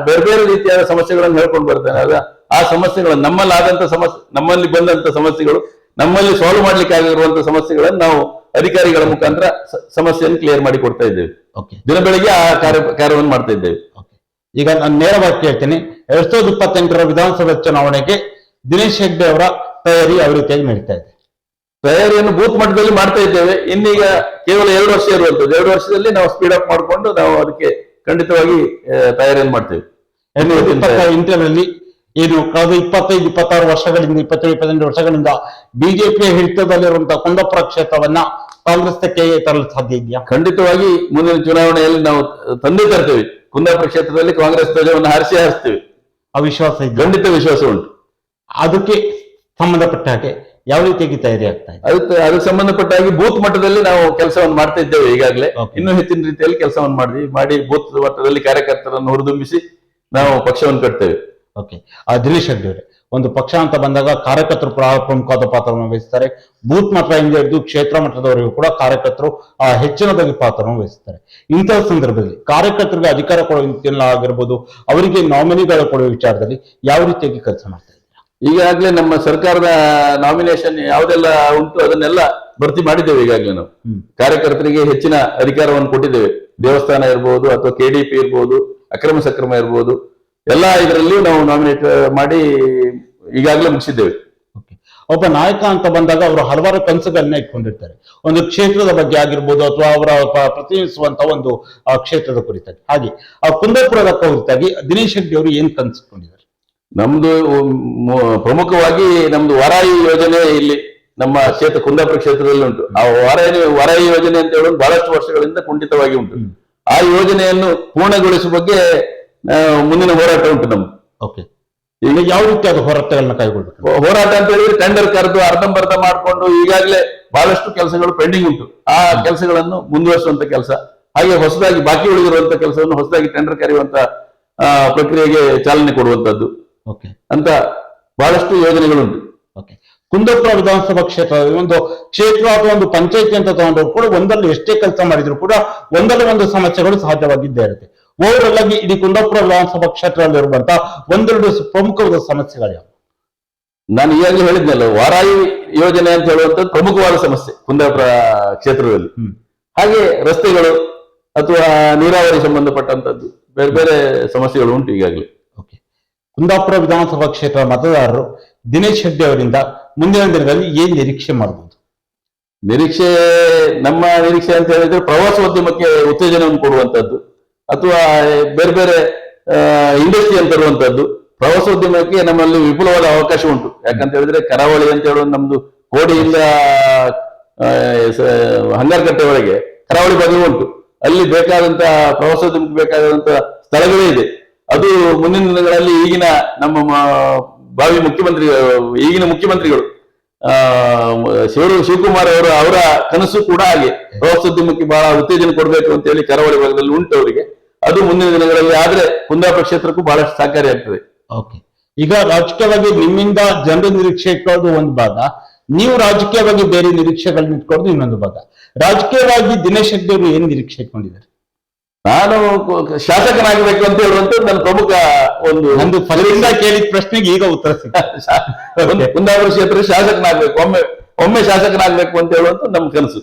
ಬೇರೆ ಬೇರೆ ರೀತಿಯಾದ ಸಮಸ್ಯೆಗಳನ್ನು ಹೇಳ್ಕೊಂಡು ಬರ್ತೇನೆ. ಆಗ ಆ ಸಮಸ್ಯೆಗಳು ನಮ್ಮಲ್ಲಿ ಆದಂತ ಸಮಸ್ಯೆ, ನಮ್ಮಲ್ಲಿ ಬಂದಂತ ಸಮಸ್ಯೆಗಳು, ನಮ್ಮಲ್ಲಿ ಸಾಲ್ವ್ ಮಾಡ್ಲಿಕ್ಕೆ ಆಗಿರುವಂತಹ ಸಮಸ್ಯೆಗಳನ್ನು ನಾವು ಅಧಿಕಾರಿಗಳ ಮುಖಾಂತರ ಸಮಸ್ಯೆಯನ್ನು ಕ್ಲಿಯರ್ ಮಾಡಿ ಕೊಡ್ತಾ ಇದ್ದೇವೆ. ದಿನ ಬೆಳಿಗ್ಗೆ ಆ ಕಾರ್ಯವನ್ನು ಮಾಡ್ತಾ ಇದ್ದೇವೆ. ಈಗ ನಾನು ನೇರವಾಗಿ ಕೇಳ್ತೀನಿ, 2028ರ ವಿಧಾನಸಭೆ ಚುನಾವಣೆಗೆ ದಿನೇಶ್ ಹೆಗ್ಡೆ ಅವರ ತಯಾರಿ ಯಾವ ರೀತಿಯಾಗಿ ನಡೀತಾ ಇದೆ? ತಯಾರಿಯನ್ನು ಬೂತ್ ಮಟ್ಟದಲ್ಲಿ ಮಾಡ್ತಾ ಇದ್ದೇವೆ. ಇನ್ನೀಗ ಕೇವಲ 2 ವರ್ಷ ಇರುವಂತದ್ದು. 2 ವರ್ಷದಲ್ಲಿ ನಾವು ಸ್ಪೀಡ್ ಅಪ್ ಮಾಡಿಕೊಂಡು ನಾವು ಅದಕ್ಕೆ ಖಂಡಿತವಾಗಿ ತಯಾರಿಯನ್ನು ಮಾಡ್ತೇವೆ. 2028ರಲ್ಲಿ ಏನು ಕಳೆದ 25-26 ವರ್ಷಗಳಿಂದ 27-28 ವರ್ಷಗಳಿಂದ ಬಿಜೆಪಿಯ ಹಿಡಿತದಲ್ಲಿರುವಂತಹ ಕುಂದಾಪುರ ಕ್ಷೇತ್ರವನ್ನ ಕಾಂಗ್ರೆಸ್ ತೆಕ್ಕೆಗೆ ತರಲು ಸಾಧ್ಯ ಇದೆಯಾ? ಖಂಡಿತವಾಗಿ ಮುಂದಿನ ಚುನಾವಣೆಯಲ್ಲಿ ನಾವು ತಂದೆ ತರ್ತೇವೆ. ಕುಂದಾಪುರ ಕ್ಷೇತ್ರದಲ್ಲಿ ಕಾಂಗ್ರೆಸ್ ಧ್ವಜವನ್ನು ಹಾರಿಸ್ತೇವೆ. ಆ ವಿಶ್ವಾಸ ಇದೆ? ಖಂಡಿತ ವಿಶ್ವಾಸ ಉಂಟು. ಅದಕ್ಕೆ ಸಂಬಂಧಪಟ್ಟ ಹಾಗೆ ಯಾವ ರೀತಿಯಾಗಿ ತಯಾರಿ ಆಗ್ತಾ ಇದೆ? ಅದಕ್ಕೆ ಸಂಬಂಧಪಟ್ಟ ಹಾಗೆ ಬೂತ್ ಮಟ್ಟದಲ್ಲಿ ನಾವು ಕೆಲಸವನ್ನು ಮಾಡ್ತಾ ಇದ್ದೇವೆ ಈಗಾಗಲೇ. Okay. ಇನ್ನೂ ಹೆಚ್ಚಿನ ರೀತಿಯಲ್ಲಿ ಕೆಲಸವನ್ನು ಮಾಡಿ ಬೂತ್ ಮಟ್ಟದಲ್ಲಿ ಕಾರ್ಯಕರ್ತರನ್ನು ಹುರಿದುಂಬಿಸಿ ನಾವು ಪಕ್ಷವನ್ನು ಕಟ್ತೇವೆ. ಓಕೆ. ದಿನೇಶ್ ಹೆಗ್ಡೆ ಅವರೇ, ಒಂದು ಪಕ್ಷ ಅಂತ ಬಂದಾಗ ಕಾರ್ಯಕರ್ತರು ಪ್ರಮುಖವಾದ ಪಾತ್ರವನ್ನು ವಹಿಸ್ತಾರೆ. ಬೂತ್ ಮಟ್ಟದಿಂದ ಹಿಡಿದು ಕ್ಷೇತ್ರ ಮಟ್ಟದವರೆಗೂ ಕೂಡ ಕಾರ್ಯಕರ್ತರು ಹೆಚ್ಚಿನದಾಗಿ ಪಾತ್ರವನ್ನು ವಹಿಸ್ತಾರೆ. ಇಂತಹ ಸಂದರ್ಭದಲ್ಲಿ ಕಾರ್ಯಕರ್ತರಿಗೆ ಅಧಿಕಾರ ಕೊಡುವ ಆಗಿರ್ಬೋದು, ಅವರಿಗೆ ನಾಮಿನಿಗಳು ಕೊಡುವ ವಿಚಾರದಲ್ಲಿ ಯಾವ ರೀತಿಯಾಗಿ ಕೆಲಸ ಮಾಡ್ತಾ ಇದ್ದೀರಾ? ಈಗಾಗಲೇ ನಮ್ಮ ಸರ್ಕಾರದ ನಾಮಿನೇಷನ್ ಯಾವುದೆಲ್ಲ ಉಂಟು ಅದನ್ನೆಲ್ಲ ಭರ್ತಿ ಮಾಡಿದ್ದೇವೆ. ಈಗಾಗಲೇ ನಾವು ಕಾರ್ಯಕರ್ತರಿಗೆ ಹೆಚ್ಚಿನ ಅಧಿಕಾರವನ್ನು ಕೊಟ್ಟಿದ್ದೇವೆ. ದೇವಸ್ಥಾನ ಇರ್ಬೋದು ಅಥವಾ KDP ಇರ್ಬೋದು, ಅಕ್ರಮ ಸಕ್ರಮ ಇರ್ಬೋದು, ಎಲ್ಲಾ ಇದರಲ್ಲಿಯೂ ನಾವು ನಾಮಿನೇಟ್ ಮಾಡಿ ಈಗಾಗಲೇ ಮುಗಿಸಿದ್ದೇವೆ. ಒಬ್ಬ ನಾಯಕ ಅಂತ ಬಂದಾಗ ಅವರು ಹಲವಾರು ಕನಸುಗಳನ್ನ ಇಟ್ಕೊಂಡಿರ್ತಾರೆ. ಒಂದು ಕ್ಷೇತ್ರದ ಬಗ್ಗೆ ಆಗಿರ್ಬೋದು ಅಥವಾ ಅವರ ಪ್ರತಿನಿಧಿಸುವಂತ ಒಂದು ಕ್ಷೇತ್ರದ ಕುರಿತಾಗಿ. ಹಾಗೆ ಆ ಕುಂದಾಪುರದ ಕುರಿತಾಗಿ ದಿನೇಶ್ ಹೆಗ್ಡೆ ಅವರು ಏನ್ ಕನಸಿಕೊಂಡಿದ್ದಾರೆ? ನಮ್ದು ಪ್ರಮುಖವಾಗಿ ನಮ್ದು ವಾರಾಯಿ ಯೋಜನೆ ಇಲ್ಲಿ ನಮ್ಮ ಕ್ಷೇತ್ರ ಕುಂದಾಪುರ ಕ್ಷೇತ್ರದಲ್ಲಿ ಉಂಟು. ಆ ವಾರಾಯಿ ಯೋಜನೆ ಅಂತ ಹೇಳೋದು ಬಹಳಷ್ಟು ವರ್ಷಗಳಿಂದ ಕುಂಠಿತವಾಗಿ ಉಂಟು. ಆ ಯೋಜನೆಯನ್ನು ಪೂರ್ಣಗೊಳಿಸುವ ಬಗ್ಗೆ ಮುಂದಿನ ಹೋರಾಟ ಉಂಟು ನಮ್ದು. ಓಕೆ. ಈಗ ಯಾವ ರೀತಿಯಾದ ಹೋರಾಟಗಳನ್ನ ಕೈಗೊಳ್ಳಬೇಕು? ಹೋರಾಟ ಅಂತ ಹೇಳಿದ್ರೆ ಟೆಂಡರ್ ಕರೆದು ಅರ್ಧಂಬರ್ಧ ಮಾಡಿಕೊಂಡು ಈಗಾಗಲೇ ಬಹಳಷ್ಟು ಕೆಲಸಗಳು ಪೆಂಡಿಂಗ್ ಉಂಟು. ಆ ಕೆಲಸಗಳನ್ನು ಮುಂದುವರಿಸುವಂತ ಕೆಲಸ, ಹಾಗೆ ಹೊಸದಾಗಿ ಬಾಕಿ ಉಳಿದಿರುವಂತ ಕೆಲಸವನ್ನು ಹೊಸದಾಗಿ ಟೆಂಡರ್ ಕರೆಯುವಂತ ಪ್ರಕ್ರಿಯೆಗೆ ಚಾಲನೆ ಕೊಡುವಂತದ್ದು ಅಂತ ಬಹಳಷ್ಟು ಯೋಜನೆಗಳುಂಟು. ಕುಂದಾಪುರ ವಿಧಾನಸಭಾ ಕ್ಷೇತ್ರದಲ್ಲಿ ಒಂದು ಕ್ಷೇತ್ರ ಅಥವಾ ಒಂದು ಪಂಚಾಯತಿ ಅಂತ ತಗೊಂಡ್ರು ಕೂಡ ಒಂದರಲ್ಲಿ ಎಷ್ಟೇ ಕೆಲಸ ಮಾಡಿದ್ರು ಕೂಡ ಒಂದಲ್ಲ ಒಂದು ಸಮಸ್ಯೆಗಳು ಸಹಜವಾಗಿದ್ದೇ ಇರುತ್ತೆ. ಓವರಾಲ್ ಆಗಿ ಇಡೀ ಕುಂದಾಪುರ ವಿಧಾನಸಭಾ ಕ್ಷೇತ್ರದಲ್ಲಿರುವಂತಹ ಒಂದೆರಡು ಪ್ರಮುಖವಾದ ಸಮಸ್ಯೆಗಳು ಯಾವುವು? ನಾನು ಈಗಾಗಲೇ ಹೇಳಿದ್ನಲ್ಲ, ವಾರಾಯಿ ಯೋಜನೆ ಅಂತ ಹೇಳುವಂಥದ್ದು ಪ್ರಮುಖವಾದ ಸಮಸ್ಯೆ ಕುಂದಾಪುರ ಕ್ಷೇತ್ರದಲ್ಲಿ. ಹಾಗೆ ರಸ್ತೆಗಳು ಅಥವಾ ನೀರಾವರಿ ಸಂಬಂಧಪಟ್ಟಂತದ್ದು ಬೇರೆ ಬೇರೆ ಸಮಸ್ಯೆಗಳು ಉಂಟು ಈಗಾಗಲೇ. ಕುಂದಾಪುರ ವಿಧಾನಸಭಾ ಕ್ಷೇತ್ರ ಮತದಾರರು ದಿನೇಶ್ ಹೆಗ್ಡೆ ಅವರಿಂದ ಮುಂದಿನ ದಿನಗಳಲ್ಲಿ ಏನ್ ನಿರೀಕ್ಷೆ ಮಾಡಬಹುದು? ನಮ್ಮ ನಿರೀಕ್ಷೆ ಅಂತ ಹೇಳಿದ್ರೆ ಪ್ರವಾಸೋದ್ಯಮಕ್ಕೆ ಉತ್ತೇಜನವನ್ನು ಕೊಡುವಂತದ್ದು ಅಥವಾ ಬೇರೆ ಬೇರೆ ಇಂಡಸ್ಟ್ರಿ ಅಂತ ತರುವಂತದ್ದು. ಪ್ರವಾಸೋದ್ಯಮಕ್ಕೆ ನಮ್ಮಲ್ಲಿ ವಿಪುಲವಾದ ಅವಕಾಶ ಉಂಟು. ಯಾಕಂತ ಹೇಳಿದ್ರೆ ಕರಾವಳಿ ಅಂತ ಹೇಳುವ ನಮ್ದು ಕೋಡಿಯಿಂದ ಹಂಗಾರಕಟ್ಟೆವರೆಗೆ ಕರಾವಳಿ ಭಾಗ ಉಂಟು. ಅಲ್ಲಿ ಬೇಕಾದಂತ ಪ್ರವಾಸೋದ್ಯಮಕ್ಕೆ ಬೇಕಾದಂತ ಸ್ಥಳಗಳೇ ಇದೆ. ಅದು ಮುಂದಿನ ದಿನಗಳಲ್ಲಿ ಈಗಿನ ನಮ್ಮ ಭಾವಿ ಈಗಿನ ಮುಖ್ಯಮಂತ್ರಿಗಳು ಶಿವಕುಮಾರ್ ಅವರ ಕನಸು ಕೂಡ ಹಾಗೆ ಪ್ರವಾಸೋದ್ಯಮಕ್ಕೆ ಬಹಳ ಉತ್ತೇಜನ ಕೊಡಬೇಕು ಅಂತ ಹೇಳಿ ಕರಾವಳಿ ಭಾಗದಲ್ಲಿ ಉಂಟು ಅವರಿಗೆ. ಅದು ಮುಂದಿನ ದಿನಗಳಲ್ಲಿ ಆದ್ರೆ ಕುಂದಾಪುರ ಕ್ಷೇತ್ರಕ್ಕೂ ಬಹಳಷ್ಟು ಸಹಕಾರಿಯಾಗ್ತದೆ. ಓಕೆ. ಈಗ ರಾಜಕೀಯವಾಗಿ ನಿಮ್ಮಿಂದ ಜನರ ನಿರೀಕ್ಷೆ ಇಟ್ಕೊಳ್ಳೋದು ಒಂದು ಭಾಗ, ನೀವು ರಾಜಕೀಯವಾಗಿ ಬೇರೆ ನಿರೀಕ್ಷೆಗಳನ್ನ ಇಟ್ಕೊಳ್ಳೋದು ಇನ್ನೊಂದು ಭಾಗ. ರಾಜಕೀಯವಾಗಿ ದಿನೇಶ್ ಹೆಗ್ಡೆ ಅವರು ಏನ್ ನಿರೀಕ್ಷೆ ಇಟ್ಕೊಂಡಿದ್ದಾರೆ? ನಾನು ಶಾಸಕನಾಗಬೇಕು ಅಂತ ಹೇಳುವಂತ ನನ್ನ ಪ್ರಮುಖ ಒಂದು ಫಲದಿಂದ ಕೇಳಿದ ಪ್ರಶ್ನೆಗೆ ಈಗ ಉತ್ತರ ಸಿಗ್ತದೆ. ಕುಂದಾಪುರ ಕ್ಷೇತ್ರ ಶಾಸಕನಾಗಬೇಕು, ಒಮ್ಮೆ ಶಾಸಕನಾಗಬೇಕು ಅಂತ ಹೇಳುವಂತ ನಮ್ಮ ಕನಸು.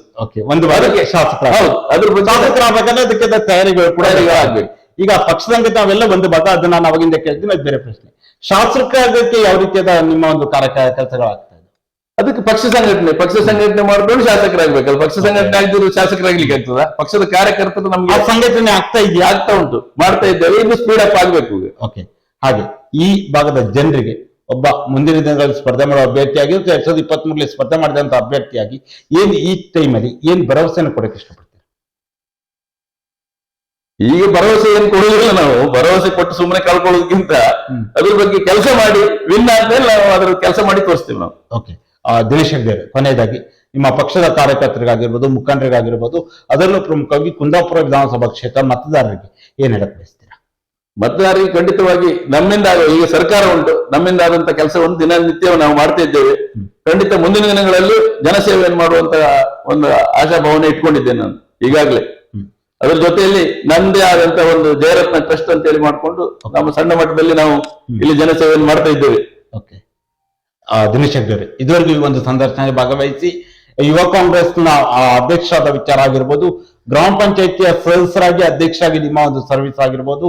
ಒಂದು ವಾರಕ್ಕೆ ಶಾಸಕ. ಹೌದು, ಶಾಸಕರಾಗಬೇಕಂದ್ರೆ ಅದಕ್ಕೆ ತಯಾರಿಗಳು ಕೂಡ ಆಗ್ಬೇಕು. ಈಗ ಪಕ್ಷದಂಗ ನಾವೆಲ್ಲ ಒಂದು ಭಾಗ, ಅದನ್ನ ನಾನು ಅವಾಗಿಂದ ಕೇಳ್ತೀನಿ, ಅದು ಬೇರೆ ಪ್ರಶ್ನೆ. ಶಾಸಕರಾಗಕ್ಕೆ ಯಾವ ರೀತಿಯಾದ ನಿಮ್ಮ ಒಂದು ಕೆಲಸಗಳಾಗ್ತದೆ? ಅದಕ್ಕೆ ಪಕ್ಷ ಸಂಘಟನೆ ಮಾಡಿಕೊಂಡು ಶಾಸಕರಾಗಬೇಕಲ್ಲ. ಪಕ್ಷ ಸಂಘಟನೆ ಆಗದಿದ್ರು ಶಾಸಕರಾಗ್ಲಿಕ್ಕೆ ಆಗ್ತದ? ಪಕ್ಷದ ಕಾರ್ಯಕರ್ತರು ನಮ್ಗೆ ಸಂಘಟನೆ ಆಗ್ತಾ ಉಂಟು, ಮಾಡ್ತಾ ಇದ್ದೇವೆ. ಇನ್ನು ಸ್ಪೀಡ್ ಅಪ್ ಆಗ್ಬೇಕು. ಓಕೆ. ಹಾಗೆ ಈ ಭಾಗದ ಜನರಿಗೆ ಒಬ್ಬ ಮುಂದಿನ ದಿನಗಳಲ್ಲಿ ಸ್ಪರ್ಧೆ ಮಾಡುವ ಅಭ್ಯರ್ಥಿಯಾಗಿ 2023 ಸ್ಪರ್ಧೆ ಮಾಡಿದಂತ ಅಭ್ಯರ್ಥಿಯಾಗಿ ಈ ಟೈಮಲ್ಲಿ ಏನ್ ಭರವಸೆಯನ್ನು ಕೊಡಕ್ಕೆ ಇಷ್ಟಪಡ್ತೀವಿ? ಈಗ ಭರವಸೆ ಏನ್ ಕೊಡುವುದಿಲ್ಲ. ನಾವು ಭರವಸೆ ಕೊಟ್ಟು ಸುಮ್ಮನೆ ಕಳ್ಕೊಳ್ಳೋದಕ್ಕಿಂತ ಅದ್ರ ಬಗ್ಗೆ ಕೆಲಸ ಮಾಡಿ ವಿನ್ ಆದ್ಮೇಲೆ ನಾವು ಅದ್ರ ಕೆಲಸ ಮಾಡಿ ತೋರಿಸ್ತೀವಿ ನಾವು. ಓಕೆ. ದಿನೇಶ್ ಹೆಗ್ಡೆ, ಕೊನೆಯದಾಗಿ ನಿಮ್ಮ ಪಕ್ಷದ ಕಾರ್ಯಕರ್ತರಿಗಾಗಿರ್ಬೋದು, ಮುಖಂಡರಿಗಾಗಿರ್ಬೋದು, ಅದರಲ್ಲೂ ಪ್ರಮುಖವಾಗಿ ಕುಂದಾಪುರ ವಿಧಾನಸಭಾ ಕ್ಷೇತ್ರ ಮತದಾರರಿಗೆ ಏನ್ ಹೇಳಕ್ ಬಯಸ್ತೀರಾ? ಮತದಾರರಿಗೆ ಖಂಡಿತವಾಗಿ ನಮ್ಮಿಂದ ಈಗ ಸರ್ಕಾರ ಉಂಟು, ನಮ್ಮಿಂದ ಆದಂತ ಕೆಲಸವನ್ನು ದಿನನಿತ್ಯ ನಾವು ಮಾಡ್ತಾ ಇದ್ದೇವೆ. ಖಂಡಿತ ಮುಂದಿನ ದಿನಗಳಲ್ಲಿ ಜನಸೇವೆಯನ್ನು ಮಾಡುವಂತ ಒಂದು ಆಶಾಭಾವನೆ ಇಟ್ಕೊಂಡಿದ್ದೇನೆ ನಾನು ಈಗಾಗಲೇ. ಅದರ ಜೊತೆಯಲ್ಲಿ ನಂದೇ ಆದಂತ ಒಂದು ಜಯರತ್ನ ಟ್ರಸ್ಟ್ ಅಂತ ಹೇಳಿ ಮಾಡಿಕೊಂಡು ನಮ್ಮ ಸಣ್ಣ ಮಟ್ಟದಲ್ಲಿ ನಾವು ಇಲ್ಲಿ ಜನಸೇವೆಯನ್ನು ಮಾಡ್ತಾ ಇದ್ದೇವೆ. ಓಕೆ. ದಿನೇಶ್ ಹೆಗ್ಡೆ ಅವರೇ, ಇದುವರೆಗೂ ಈ ಒಂದು ಸಂದರ್ಶನದಲ್ಲಿ ಭಾಗವಹಿಸಿ ಯುವ ಕಾಂಗ್ರೆಸ್ನ ಅಧ್ಯಕ್ಷರಾದ ವಿಚಾರ ಆಗಿರ್ಬೋದು, ಗ್ರಾಮ ಪಂಚಾಯಿತಿಯ ಸದಸ್ಯರಾಗಿ ಅಧ್ಯಕ್ಷರಾಗಿ ನಿಮ್ಮ ಒಂದು ಸರ್ವಿಸ್ ಆಗಿರ್ಬೋದು,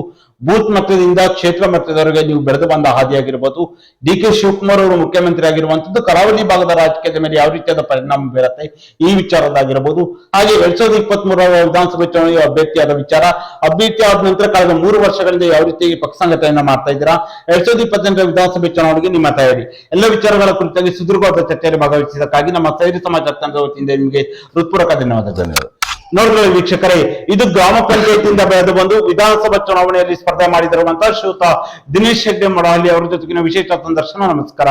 ಬೂತ್ ಮಟ್ಟದಿಂದ ಕ್ಷೇತ್ರ ಮಟ್ಟದವರೆಗೆ ನೀವು ಬೆಳೆದು ಬಂದ ಹಾದಿಯಾಗಿರ್ಬೋದು, ಡಿ ಕೆ ಶಿವಕುಮಾರ್ ಅವರು ಮುಖ್ಯಮಂತ್ರಿ ಆಗಿರುವಂತದ್ದು ಕರಾವಳಿ ಭಾಗದ ರಾಜಕೀಯದ ಮೇಲೆ ಯಾವ ರೀತಿಯಾದ ಪರಿಣಾಮ ಬೀರುತ್ತೆ ಈ ವಿಚಾರದಾಗಿರ್ಬೋದು. ಹಾಗೆ 2023 ವಿಧಾನಸಭೆ ಚುನಾವಣೆಯ ಅಭ್ಯರ್ಥಿಯಾದ ವಿಚಾರ, ಅಭ್ಯರ್ಥಿ ಆದ ನಂತರ ಕಳೆದ 3 ವರ್ಷಗಳಿಂದ ಯಾವ ರೀತಿ ಪಕ್ಷ ಸಂಘಟನೆಯನ್ನ ಮಾಡ್ತಾ ಇದ್ದೀರಾ, 2028 ವಿಧಾನಸಭೆ ಚುನಾವಣೆಗೆ ನಿಮ್ಮ ತಯಾರಿ, ಎಲ್ಲ ವಿಚಾರಗಳ ಕುರಿತಾಗಿ ಸುದೀರ್ಘವಾದ ಚರ್ಚೆಯಲ್ಲಿ ಭಾಗವಹಿಸಿದ್ದಕ್ಕಾಗಿ ನಮ್ಮ ಸೈರಿ ಸಮಾಜ ತಂಡದ ವತಿಯಿಂದ ನಿಮಗೆ ಹೃತ್ಪೂರ್ವಕ ಧನ್ಯವಾದಗಳು. ನೋಡಿದ್ರೆ ವೀಕ್ಷಕರೇ, ಇದು ಗ್ರಾಮ ಪಂಚಾಯತಿಯಿಂದ ಬೆಳೆದು ಬಂದು ವಿಧಾನಸಭಾ ಚುನಾವಣೆಯಲ್ಲಿ ಸ್ಪರ್ಧೆ ಮಾಡಿದಿರುವಂತಹ ಶ್ರೀಯುತ ದಿನೇಶ್ ಹೆಗ್ಡೆ ಮಡಹಳ್ಳಿ ಅವರ ಜೊತೆಗಿನ ವಿಶೇಷ ಸಂದರ್ಶನ. ನಮಸ್ಕಾರ.